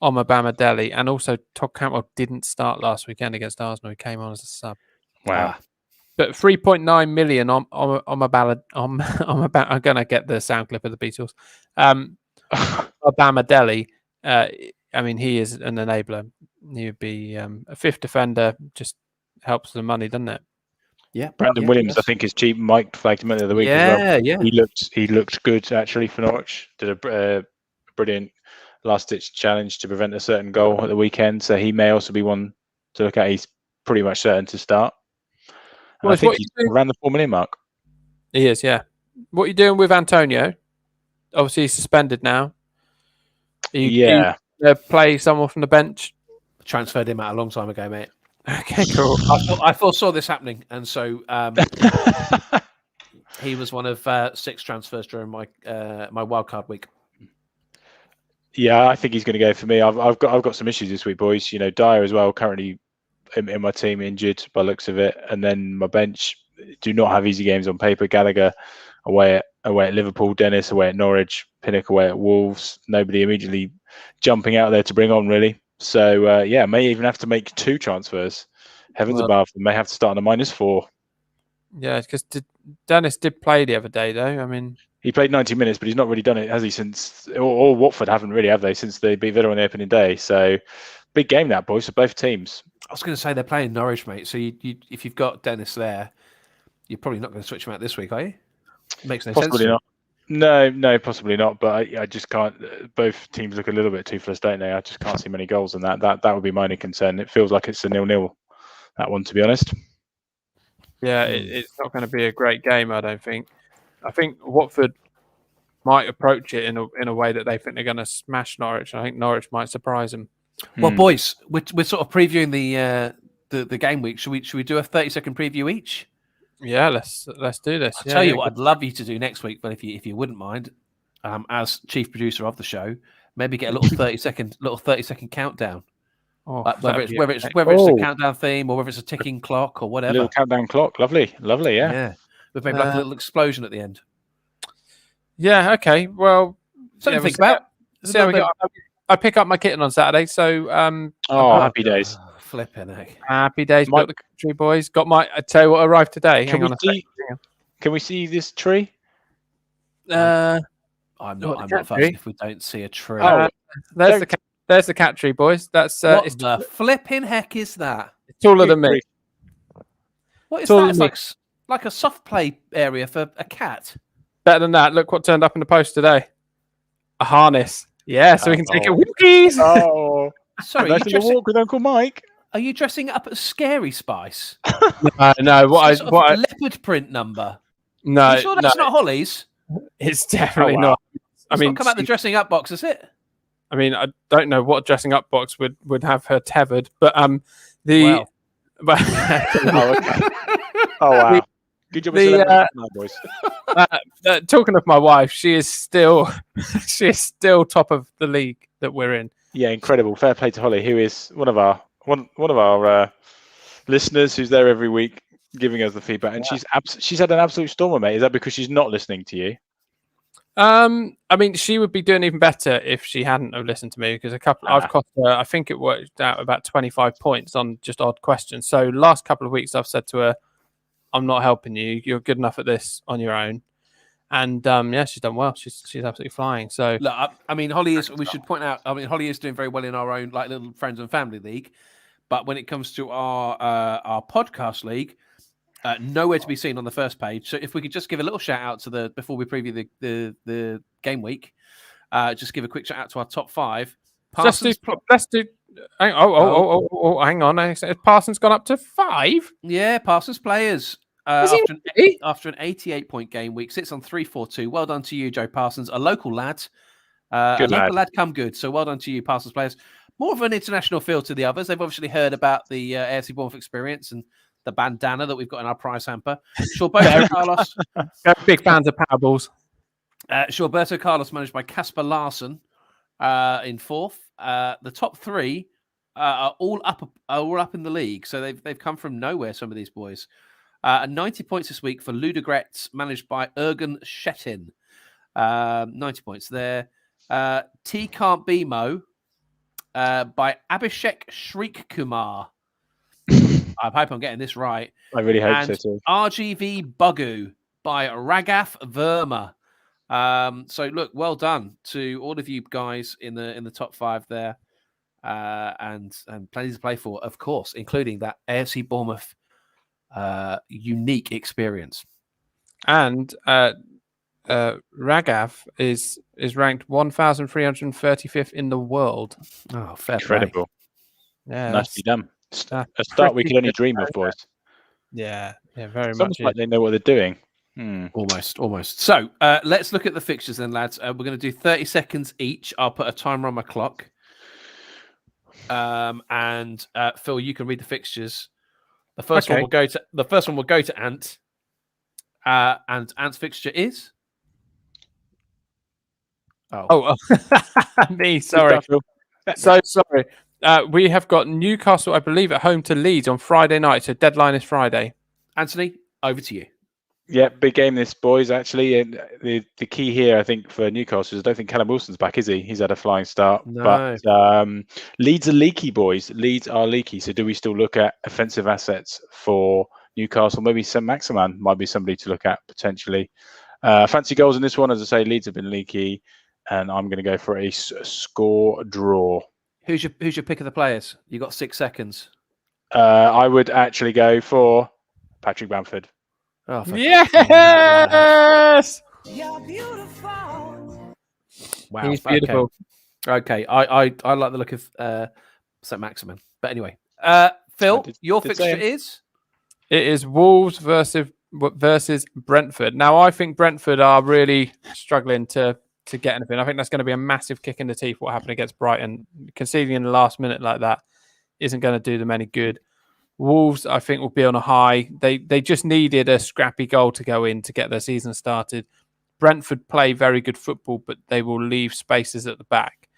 Omabama-Dele. And also, Todd Cantwell didn't start last weekend against Arsenal. He came on as a sub. Wow. But 3.9 million on a ballad. I'm going to get the sound clip of the Beatles. Obama-Dele. He is an enabler. He would be a 5th defender. Just helps the money, doesn't it? Yeah. Brandon Williams, I think, is cheap. Mike flagged him at the other week as well. Yeah. He looked good actually for Norwich. Did a brilliant last-ditch challenge to prevent a certain goal at the weekend. So he may also be one to look at. He's pretty much certain to start. I think he's around the 4 million mark. He is, yeah. What are you doing with Antonio? Obviously, he's suspended now. You play someone from the bench? Transferred him out a long time ago, mate. Okay, cool. I foresaw this happening, and so he was one of 6 transfers during my wildcard week. Yeah, I think he's going to go for me. I've got some issues this week, boys. Dyer as well, currently in my team injured by looks of it, and then my bench do not have easy games on paper. Gallagher away at Liverpool, Dennis away at Norwich, Pinnock away at Wolves. Nobody immediately jumping out there to bring on, really. So may even have to make 2 transfers. Heavens above, may have to start on a -4. Yeah, because Dennis did play the other day, though. I mean, he played 90 minutes, but he's not really done it, has he? Since or Watford haven't really, have they? Since they beat Villa on the opening day. So big game that, boys, for both teams. I was going to say they're playing Norwich, mate. So if you've got Dennis there, you're probably not going to switch him out this week, are you? Makes no sense. Possibly not. No, possibly not. But I just can't. Both teams look a little bit toothless, don't they? I just can't see many goals in that. That would be my only concern. It feels like it's a 0-0, that one, to be honest. Yeah, it's not going to be a great game, I don't think. I think Watford might approach it in a way that they think they're going to smash Norwich. I think Norwich might surprise them. Well, boys, we're sort of previewing the game week. Should we do a 30-second preview each? Yeah, let's do this. I'll tell you what I'd love you to do next week, but if you wouldn't mind, as chief producer of the show, maybe get a little 30-second countdown. Whether it's a countdown theme or whether it's a ticking clock or whatever. A little countdown clock, lovely, yeah. With maybe like a little explosion at the end. Yeah. Okay. Well, something to think about. I pick up my kitten on Saturday, so happy days. Flipping heck. Happy days, built the country, boys. Got my. I tell you what arrived today. Can we see this tree? I'm What, not. the I'm cat not tree? fussed if we don't see a tree. Oh, There's the cat tree, boys. That's what it's the flipping heck is that? taller than me. grief. What is Taller that? than It's like a soft play area for a cat. Better than that. Look what turned up in the post today. A harness. Yeah, so we can take it walkies. Oh, Sorry, nice little walk with Uncle Mike. are you dressing it up as Scary Spice? No. Some sort of leopard print number. No, Are you sure that's not Holly's? it's definitely wow. not. I It's mean, not come out the dressing up box, is it? I mean, I don't know what dressing up box would have her tethered, but Well. but Oh, okay. Oh wow. Good job, boys. talking of my wife, she is still top of the league that we're in. Yeah, incredible. Fair play to Holly, who is one of our listeners, who's there every week giving us the feedback, and she's had an absolute stormer, mate. Is that because she's not listening to you? I mean, she would be doing even better if she hadn't have listened to me, because I've cost her, I think it worked out about 25 points on just odd questions. So last couple of weeks I've said to her, I'm not helping you. You're good enough at this on your own. And yeah, she's done well. She's absolutely flying. So look, I mean, Holly is. We should point out. I mean, Holly is doing very well in our own like little friends and family league, but when it comes to our podcast league, nowhere to be seen on the first page. So if we could just give a little shout out to before we preview the game week, just give a quick shout out to our top 5. Parsons, let's do. Hang on. Has Parsons gone up to 5? Yeah, Parsons players. After an 88-point game week, sits on 342. Well done to you, Joe Parsons, a local lad. Local lad come good. So well done to you, Parsons players. More of an international feel to the others. They've obviously heard about the AFC Bournemouth experience and the bandana that we've got in our prize hamper. Shawberto Carlos. Big fans of Powerballs. Shawberto Carlos managed by Casper Larson in 4th. The top 3 are all up in the league. So they've come from nowhere, some of these boys. 90 points this week for Ludogretz, managed by Ergen Shettin. 90 points there. T Can't Be Mo by Abhishek Shriek Kumar. I hope I'm getting this right. I really hope so too. RGV Bugoo by Ragath Verma. So look, well done to all of you guys in the top 5 there. And plenty to play for, of course, including that AFC Bournemouth unique experience. And Ragav is ranked 1,335th in the world. Oh, fair incredible! Play. Yeah, nicely done. A start we can only dream of, boys. Yeah, very it's much. Almost like they know what they're doing. Almost. So let's look at the fixtures then, lads. We're going to do 30 seconds each. I'll put a timer on my clock. And Phil, you can read the fixtures. The first one will go to Ant. And Ant's fixture is. Me. Sorry. So sorry. We have got Newcastle, I believe, at home to Leeds on Friday night. So deadline is Friday. Anthony, over to you. Yeah, big game this, boys, actually. And the key here, I think, for Newcastle is I don't think Callum Wilson's back, is he? He's had a flying start. No. But Leeds are leaky, boys. Leeds are leaky. So do we still look at offensive assets for Newcastle? Maybe St. Maximan might be somebody to look at, potentially. Fancy goals in this one. As I say, Leeds have been leaky. And I'm going to go for a score draw. Who's your pick of the players? You got 6 seconds. I would actually go for Patrick Bamford. Oh, yes! You're beautiful. Wow, he's beautiful. Okay, I like the look of St. Maximin. But anyway, Phil, your fixture is? It is Wolves versus Brentford. Now, I think Brentford are really struggling to get anything. I think that's going to be a massive kick in the teeth what happened against Brighton. Conceding in the last minute like that isn't going to do them any good. Wolves, I think, will be on a high. They just needed a scrappy goal to go in to get their season started. Brentford play very good football, but they will leave spaces at the back.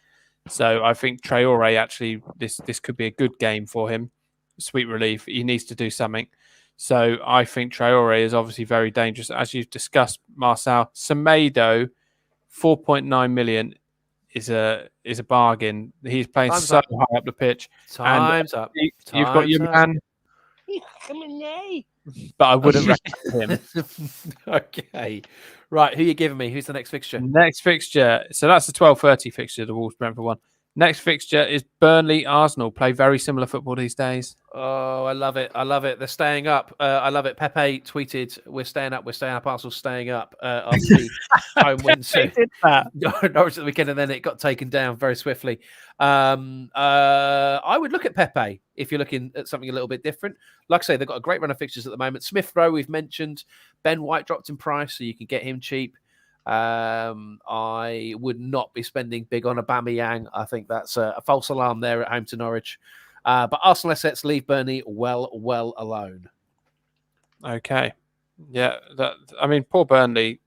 So I think Traore, actually, this could be a good game for him. Sweet relief. He needs to do something. So I think Traore is obviously very dangerous. As you've discussed, Marcel, Semedo, 4.9 million is a bargain. He's playing high up the pitch. Time's up. You've got your man. but I wouldn't recommend him. Okay. Right. Who are you giving me? Who's the next fixture? Next fixture. So that's the 12:30 fixture, the Wolves Brentford one. Next fixture is Burnley Arsenal. Play very similar football these days. Oh, I love it. I love it. They're staying up. I love it. Pepe tweeted, "We're staying up. We're staying up. Arsenal's staying up." After the home win to did that. Norwich at the weekend, and then it got taken down very swiftly. I would look at Pepe if you're looking at something a little bit different. Like I say, they've got a great run of fixtures at the moment. Smith Rowe, we've mentioned. Ben White dropped in price, so you can get him cheap. I would not be spending big on Aubameyang. I think that's a false alarm there at home to Norwich. But Arsenal assets leave Burnley well alone. Okay. Yeah. I mean, poor Burnley.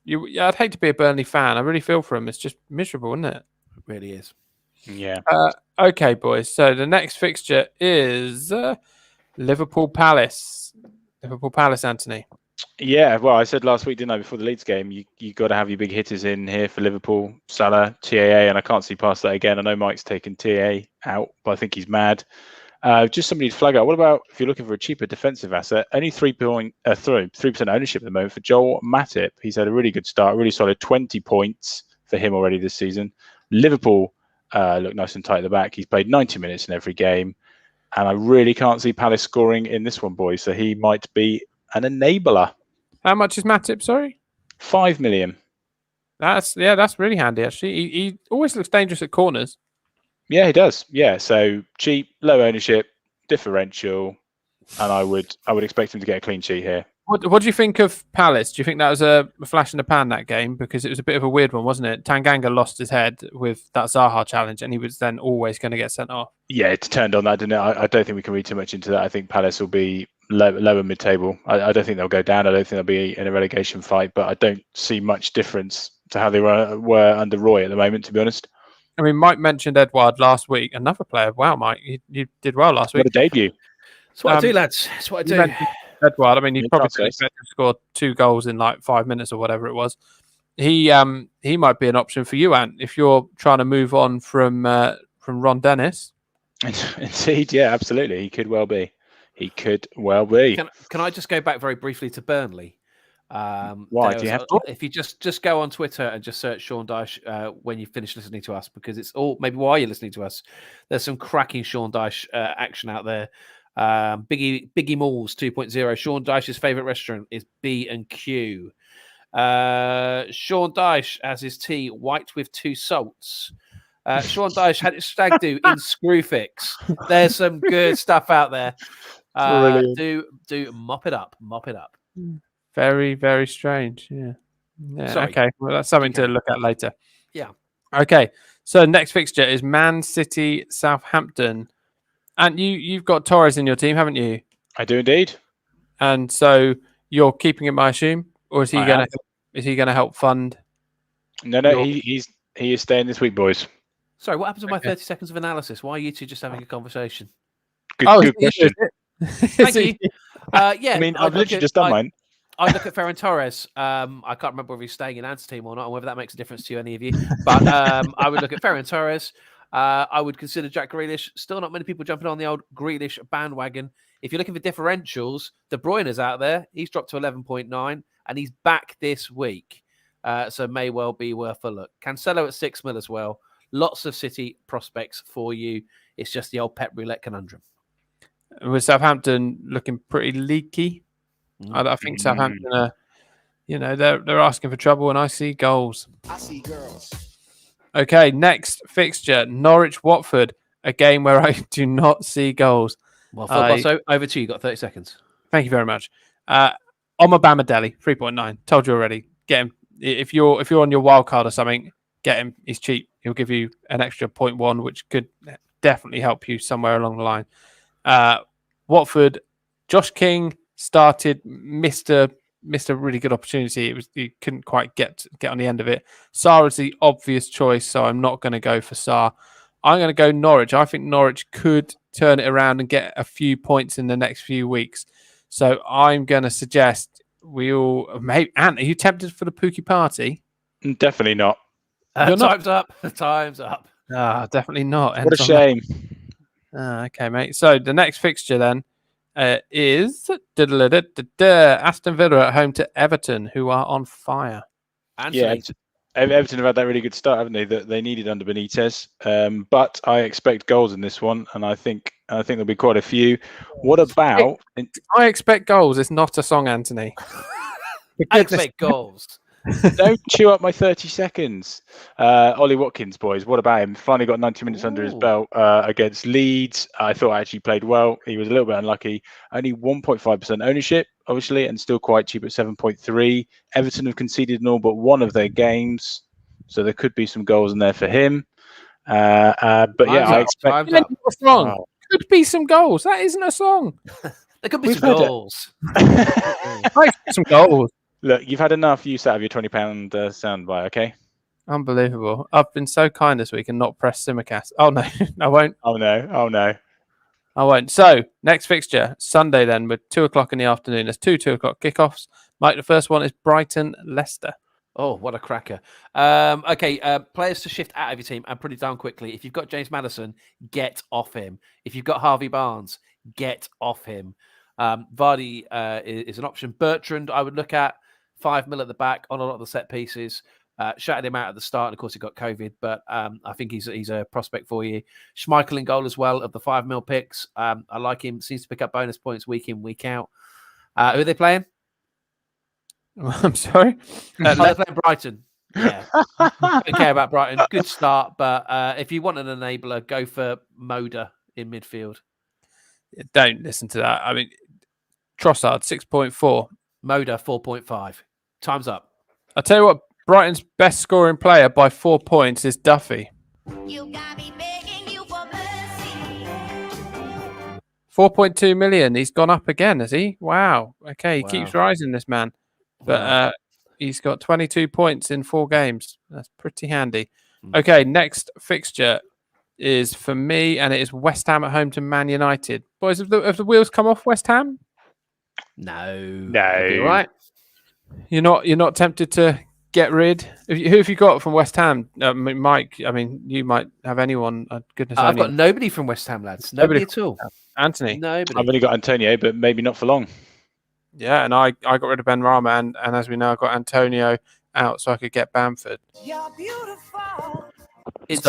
I'd hate to be a Burnley fan. I really feel for him. It's just miserable, isn't it? It really is. Yeah. Okay, boys. So the next fixture is Liverpool Palace. Liverpool Palace, Anthony. Yeah, well, I said last week, didn't I, before the Leeds game, you got to have your big hitters in here for Liverpool, Salah, TAA, and I can't see past that again. I know Mike's taken TAA out, but I think he's mad. Just somebody to flag out. What about if you're looking for a cheaper defensive asset? Only 3% ownership at the moment for Joel Matip. He's had a really good start, really solid 20 points for him already this season. Liverpool look nice and tight at the back. He's played 90 minutes in every game, and I really can't see Palace scoring in this one, boys. So he might be an enabler. How much is Matip? Sorry, 5 million. That's really handy. Actually, he always looks dangerous at corners. Yeah, he does. Yeah, so cheap, low ownership, differential, and I would expect him to get a clean sheet here. What do you think of Palace? Do you think that was a flash in the pan, that game? Because it was a bit of a weird one, wasn't it? Tanganga lost his head with that Zaha challenge, and he was then always going to get sent off. Yeah, it turned on that, didn't it? I don't think we can read too much into that. I think Palace will be lower mid-table. I don't think they'll go down. I don't think they'll be in a relegation fight, but I don't see much difference to how they were under Roy at the moment, to be honest. I mean, Mike mentioned Edouard last week. Another player. Wow, Mike, you did well last week. What a debut. That's what I do, lads. That's what I do. Edouard, I mean, he probably could expect to score 2 goals in like 5 minutes or whatever it was. He might be an option for you, Ant, if you're trying to move on from Ron Dennis. Indeed, yeah, absolutely. He could well be. Can I just go back very briefly to Burnley? Why do you have to? If you just go on Twitter and just search Sean Dyche when you finish listening to us, because it's all maybe while you're listening to us, there's some cracking Sean Dyche action out there. Biggie Malls 2.0. Sean Dyche's favorite restaurant is B&Q. Sean Dyche has his tea white with 2 salts. Sean Dyche had his stag do in Screwfix. There's some good stuff out there. Do mop it up. Very, very strange. Yeah. Sorry. Okay. Well, that's something to look at later. Yeah. Okay. So next fixture is Man City Southampton. And you've got Torres in your team, haven't you? I do indeed. And so you're keeping him, I assume, or is he going to help fund? No, he is staying this week, boys. Sorry, what happens to my 30 seconds of analysis? Why are you two just having a conversation? Good question. Thank you. Yeah, I mean, I've literally just done mine. I look at Ferran Torres. I can't remember whether he's staying in Ant's team or not, and whether that makes a difference to any of you. But I would look at Ferran Torres. I would consider Jack Grealish. Still not many people jumping on the old Grealish bandwagon. If you're looking for differentials, De Bruyne's out there. He's dropped to 11.9, and he's back this week. So may well be worth a look. Cancelo at 6 mil as well. Lots of City prospects for you. It's just the old Pep Roulette conundrum. With Southampton looking pretty leaky, I think Southampton are, they're asking for trouble, and I see goals. I see girls. Okay, next fixture, Norwich-Watford, a game where I do not see goals. Well, so over to you. You've got 30 seconds. Thank you very much. Omar Deli, 3.9. Told you already. Get him. If you're on your wild card or something, get him. He's cheap. He'll give you an extra 0.1, which could definitely help you somewhere along the line. Watford, Josh King started, missed a really good opportunity. He couldn't quite get on the end of it. Sarr is the obvious choice, so I'm not going to go for Sarr. I'm going to go Norwich. I think Norwich could turn it around and get a few points in the next few weeks. So I'm going to suggest Ant, are you tempted for the Pookie party? Definitely not. Time's up. Time's up. Definitely not. What a shame. Okay, mate. So the next fixture then, is Aston Villa at home to Everton, who are on fire. Anthony. Everton have had that really good start, haven't they? That they needed under Benitez. But I expect goals in this one, and I think there'll be quite a few. What about? I expect goals. It's not a song, Anthony. I expect goals. Don't chew up my 30 seconds. Ollie Watkins, boys, what about him? Finally got 90 minutes under his belt against Leeds. I thought I actually played well. He was a little bit unlucky. Only 1.5% ownership, obviously, and still quite cheap at 7.3. Everton have conceded in all but one of their games, so there could be some goals in there for him. But yeah, I expect... Could be some goals. That isn't a song. There could be some goals. I expect some goals. Look, you've had enough use out of your £20 soundbite, okay? Unbelievable. I've been so kind this week and not pressed Simmercast. Oh, no, I won't. Oh, no. I won't. So, next fixture, Sunday then, with 2 o'clock in the afternoon. There's 2 o'clock kickoffs. Mike, the first one is Brighton-Leicester. Oh, what a cracker. Okay, players to shift out of your team and pretty down quickly. If you've got James Maddison, get off him. If you've got Harvey Barnes, get off him. Vardy is an option. Bertrand, I would look at. 5 mil at the back on a lot of the set pieces. Shouted him out at the start, and of course he got COVID, but I think he's a prospect for you. Schmeichel in goal as well of the 5 mil picks. I like him. Seems to pick up bonus points week in, week out. Who are they playing? I'm sorry? They're playing Brighton. Yeah. Don't care about Brighton. Good start, but if you want an enabler, go for Moda in midfield. Don't listen to that. I mean, Trossard, 6.4. Moda, 4.5. Time's up. I'll tell you what, Brighton's best scoring player by 4 points is Duffy. You got me begging you for mercy. 4.2 million. He's gone up again, has he? Wow. Okay, he keeps rising, this man. But he's got 22 points in 4 games. That's pretty handy. Okay, next fixture is for me, and it is West Ham at home to Man United. Boys, have the wheels come off West Ham? No. Right. You're not tempted to get rid. Who have you got from West Ham? Mike, I mean, you might have anyone. Goodness, I've got nobody from West Ham, lads. Nobody at all. Anthony. Nobody. I've only got Antonio, but maybe not for long. Yeah, and I got rid of Ben Rama, and as we know, I got Antonio out so I could get Bamford. You're beautiful. It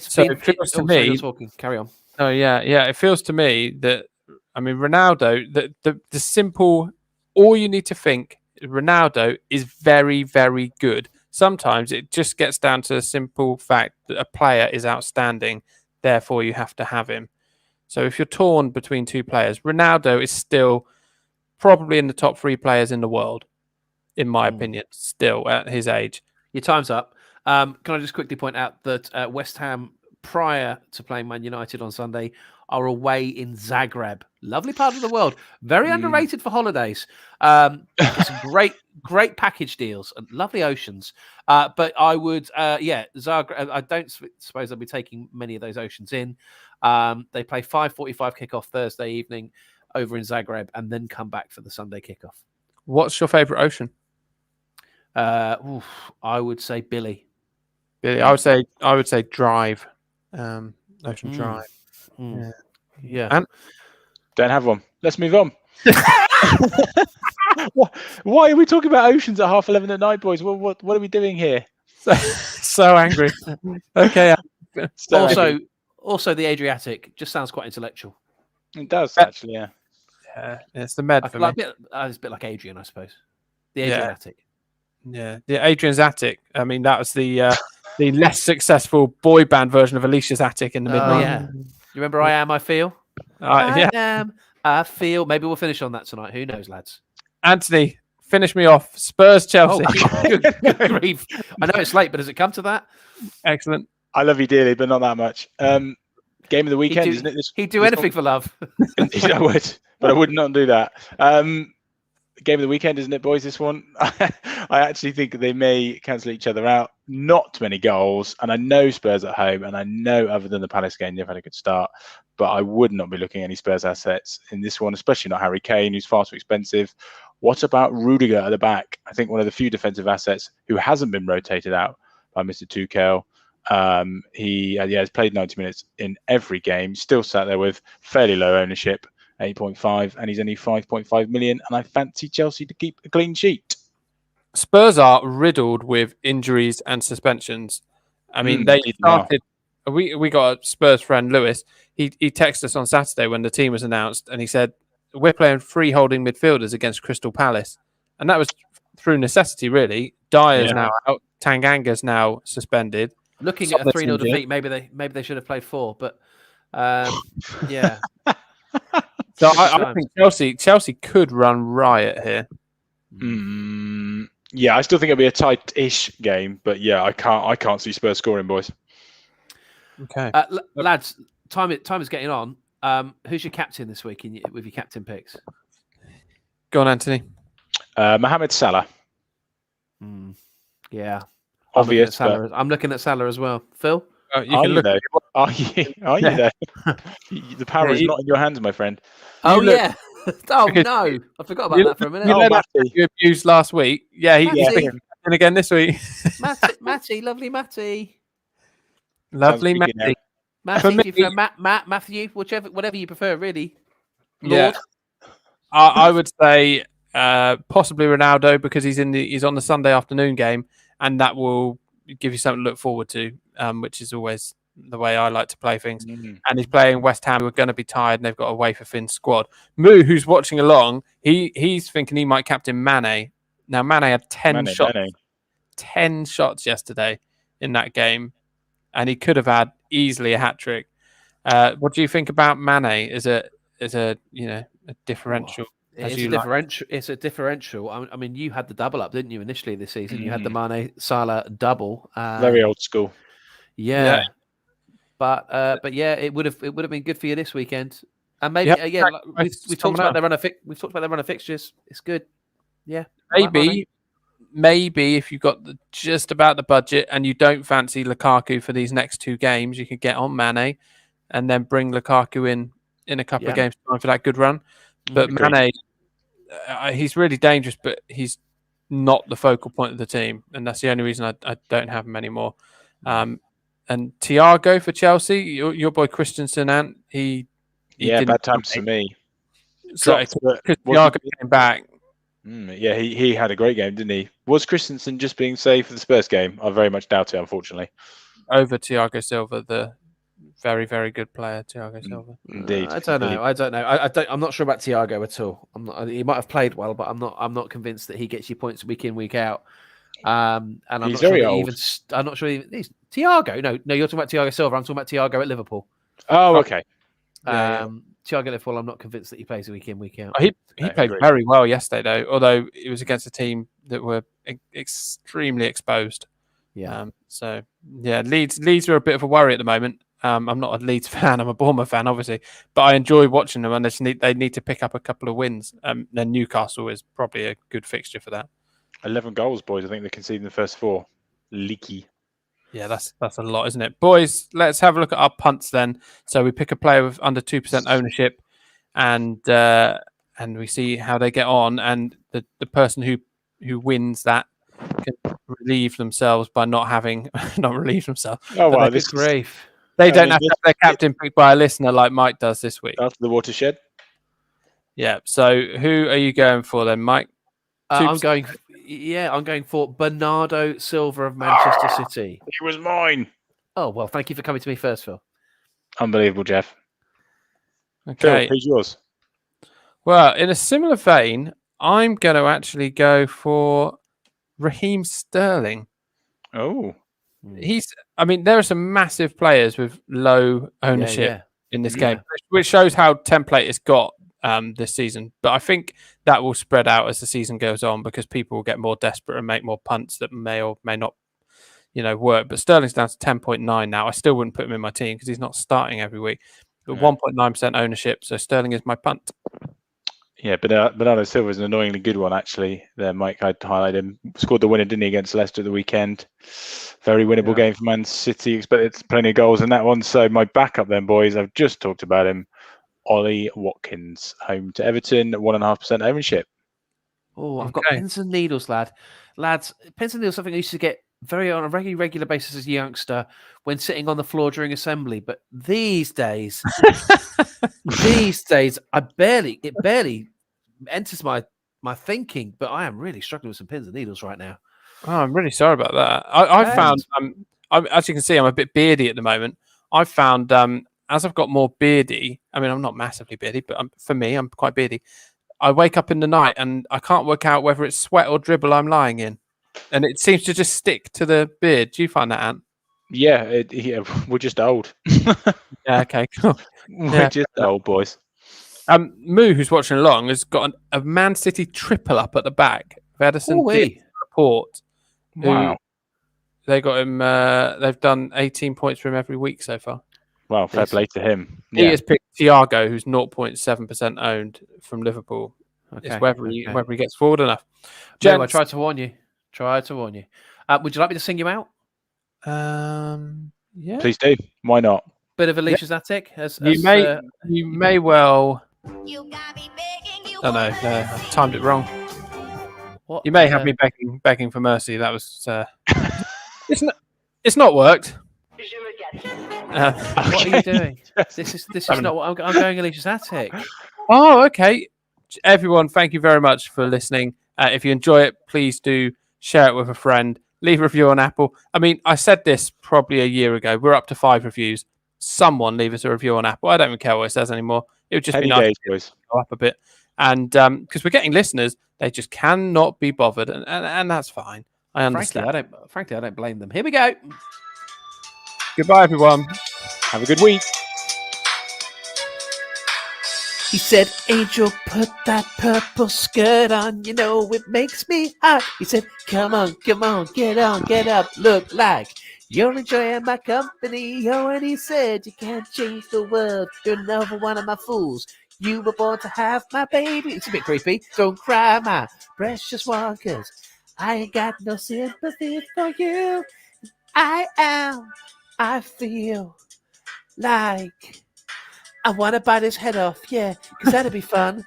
feels to me. Talking. Carry on. Oh yeah. It feels to me that, I mean, Ronaldo. The simple. All you need to think, Ronaldo is very, very good. Sometimes it just gets down to the simple fact that a player is outstanding, therefore you have to have him. So if you're torn between 2 players, Ronaldo is still probably in the top 3 players in the world, in my opinion, still at his age. Your time's up. Can I just quickly point out that West Ham, prior to playing Man United on Sunday, are away in Zagreb. Lovely part of the world. Very underrated for holidays. Some great package deals and lovely oceans. But I would, Zagreb. I don't suppose I'll be taking many of those oceans in. They play 5:45 kickoff Thursday evening over in Zagreb, and then come back for the Sunday kickoff. What's your favourite ocean? I would say Billy. I would say Drive. Ocean Drive. Yeah. And don't have one. Let's move on. Why are we talking about oceans at 11:30 at night, boys? What are we doing here? So angry. Okay. Also, the Adriatic just sounds quite intellectual. It does actually, yeah. Yeah, it's the Med for me. It's a bit like Adrian, I suppose. The Adriatic. Yeah, the Adrian's Attic. I mean, that was the less successful boy band version of Alicia's Attic in the mid-90s. Yeah. You remember I Am, I Feel? I am, I feel. Maybe we'll finish on that tonight. Who knows, lads? Anthony, finish me off. Spurs, Chelsea. Good grief. I know it's late, but has it come to that? Excellent. I love you dearly, but not that much. Game of the weekend, isn't it? He'd do anything for love. I would, but I would not do that. Game of the weekend, isn't it, boys? This one, I actually think they may cancel each other out. Not many goals, and I know Spurs at home, and I know other than the Palace game, they've had a good start. But I would not be looking at any Spurs assets in this one, especially not Harry Kane, who's far too expensive. What about Rudiger at the back? I think one of the few defensive assets who hasn't been rotated out by Mr. Tuchel. He has played 90 minutes in every game, still sat there with fairly low ownership. 8.5, and he's only 5.5 million. And I fancy Chelsea to keep a clean sheet. Spurs are riddled with injuries and suspensions. I mean, they indeed they are. started. We got a Spurs friend, Lewis. He texted us on Saturday when the team was announced, and he said, "We're playing free holding midfielders against Crystal Palace," and that was through necessity, really. Dyer's now out. Tanganga's now suspended. Looking at a 3-0 defeat, maybe they should have played 4, but yeah. So I think Chelsea could run riot here. Yeah, I still think it'll be a tight-ish game, but yeah, I can't see Spurs scoring, boys. Okay, lads, time is getting on. Who's your captain this week with your captain picks? Go on, Anthony. Mohamed Salah. Yeah, Obvious. I'm looking at Salah as well. Phil, you can look. Are you there? The power is not in your hands, my friend. Oh yeah. Oh no, I forgot about that for a minute. You know that you abused last week. Yeah, he's picking again this week. Matty, lovely Matty. Lovely Matty. Matty, Matthew, whatever you prefer, really. Lord. Yeah. I would say possibly Ronaldo because he's on the Sunday afternoon game, and that will give you something to look forward to, which is always the way I like to play things. And he's playing West Ham, who are going to be tired, and they've got a wafer thin squad. Moo, who's watching along, he's thinking he might captain Mane. Now Mane had 10 shots yesterday in that game, and he could have had easily a hat trick. What do you think about Mane? Is a differential? It's a differential. I mean, you had the double up, didn't you? Initially this season, you had the Mane Salah double. Very old school. Yeah. But yeah, it would have been good for you this weekend. And maybe we talked about their run of fixtures. It's good. Yeah. Maybe if you've got just about the budget and you don't fancy Lukaku for these next 2 games, you can get on Mane and then bring Lukaku in a couple of games time for that good run. But Mane, he's really dangerous, but he's not the focal point of the team, and that's the only reason I don't have him anymore. And Thiago for Chelsea, your boy Christensen, Ant, he bad times for me. So Thiago came back. Yeah, he had a great game, didn't he? Was Christensen just being saved for the Spurs game? I very much doubt it, unfortunately. Over Thiago Silva, the very, very good player, Thiago Silva. Indeed. I don't know. I'm not sure about Thiago at all. He might have played well, but I'm not convinced that he gets you points week in, week out. And I'm he's not very sure old. I'm not sure he's Thiago. No, you're talking about Thiago Silva. I'm talking about Thiago at Liverpool. Oh, okay. Thiago at Liverpool, I'm not convinced that he plays week in, week out. He played very well yesterday, though. Although it was against a team that were extremely exposed. Yeah. So yeah, Leeds are a bit of a worry at the moment. I'm not a Leeds fan. I'm a Bournemouth fan, obviously, but I enjoy watching them, and they need to pick up a couple of wins. Then Newcastle is probably a good fixture for that. 11 goals, boys. I think they conceded in the first 4. Leaky. Yeah, that's a lot, isn't it? Boys, let's have a look at our punts then. So we pick a player with under 2% ownership, and we see how they get on. And the person who wins that can relieve themselves by not relieve themselves. Oh wow, this grief. They don't have to have their captain picked by a listener like Mike does this week. After the watershed. Yeah. So who are you going for then, Mike? I'm going for Bernardo Silva of Manchester City. He was mine. Oh, well, thank you for coming to me first, Phil. Unbelievable, Jeff. Okay. Phil, who's yours? Well, in a similar vein, I'm going to actually go for Raheem Sterling. Oh. There are some massive players with low ownership in this game, which shows how template it's got this season. But I think that will spread out as the season goes on because people will get more desperate and make more punts that may or may not, work. But Sterling's down to 10.9 now. I still wouldn't put him in my team because he's not starting every week. But 1.9% ownership, so Sterling is my punt. Yeah, Bernardo Silva is an annoyingly good one, actually. There, Mike, I'd highlight him. Scored the winner, didn't he, against Leicester at the weekend? Very winnable game for Man City. Expected plenty of goals in that one. So my backup then, boys, I've just talked about him. Ollie Watkins, home to Everton, 1.5% ownership. Oh, I've got pins and needles, lads. Pins and needles, something I used to get very on a regular basis as a youngster when sitting on the floor during assembly. But these days, it barely enters my thinking. But I am really struggling with some pins and needles right now. Oh, I'm really sorry about that. I found, as you can see, I'm a bit beardy at the moment. I found, as I've got more beardy, I mean, I'm not massively beardy, but for me, I'm quite beardy. I wake up in the night and I can't work out whether it's sweat or dribble I'm lying in. And it seems to just stick to the beard. Do you find that, Ant? Yeah, we're just old. Yeah, okay, cool. We're just old boys. Moo, who's watching along, has got a Man City triple up at the back. Edison did report. Wow. They got him. They've done 18 points for him every week so far. Well, fair play to him. He has picked Thiago, who's 0.7% owned from Liverpool. Okay. It's whether he gets forward enough. Joe, I tried to warn you. Would you like me to sing you out? Yeah. Please do. Why not? Bit of Alicia's Attic. You may well. You got me begging you Oh no, for I mercy. timed it wrong. What? You may have me begging for mercy. That was. It's not worked. What are you doing? This is not what I'm going Alicia's Attic. Oh, okay. Everyone, thank you very much for listening. If you enjoy it, please do share it with a friend. Leave a review on Apple. I mean, I said this probably a year ago. We're up to 5 reviews. Someone leave us a review on Apple. I don't even care what it says anymore. It would just be nice to go up a bit. And because we're getting listeners, they just cannot be bothered. And that's fine. I understand. Frankly, I don't blame them. Here we go. Goodbye, everyone. Have a good week. He said, Angel, put that purple skirt on. You know it makes me hot. He said, come on, get up, look like you're enjoying my company. Oh, and he said, you can't change the world. You're another one of my fools. You were born to have my baby. It's a bit creepy. Don't cry, my precious one, 'cause I ain't got no sympathy for you. I feel like I want to bite his head off, yeah, 'cause that'd be fun.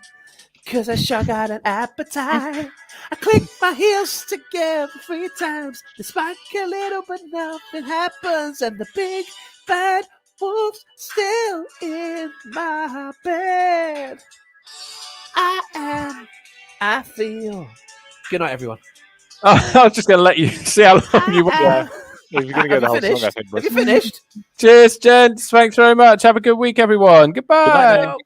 'Cause I sure got an appetite. I click my heels together 3 times. They spike a little, but nothing happens. And the big bad wolf's still in my bed. I feel. Good night, everyone. Oh, I was just going to let you see how long you were. If you're going to go the whole song, I think. Have you finished? Cheers, gents. Thanks very much. Have a good week, everyone. Goodbye. Goodbye now.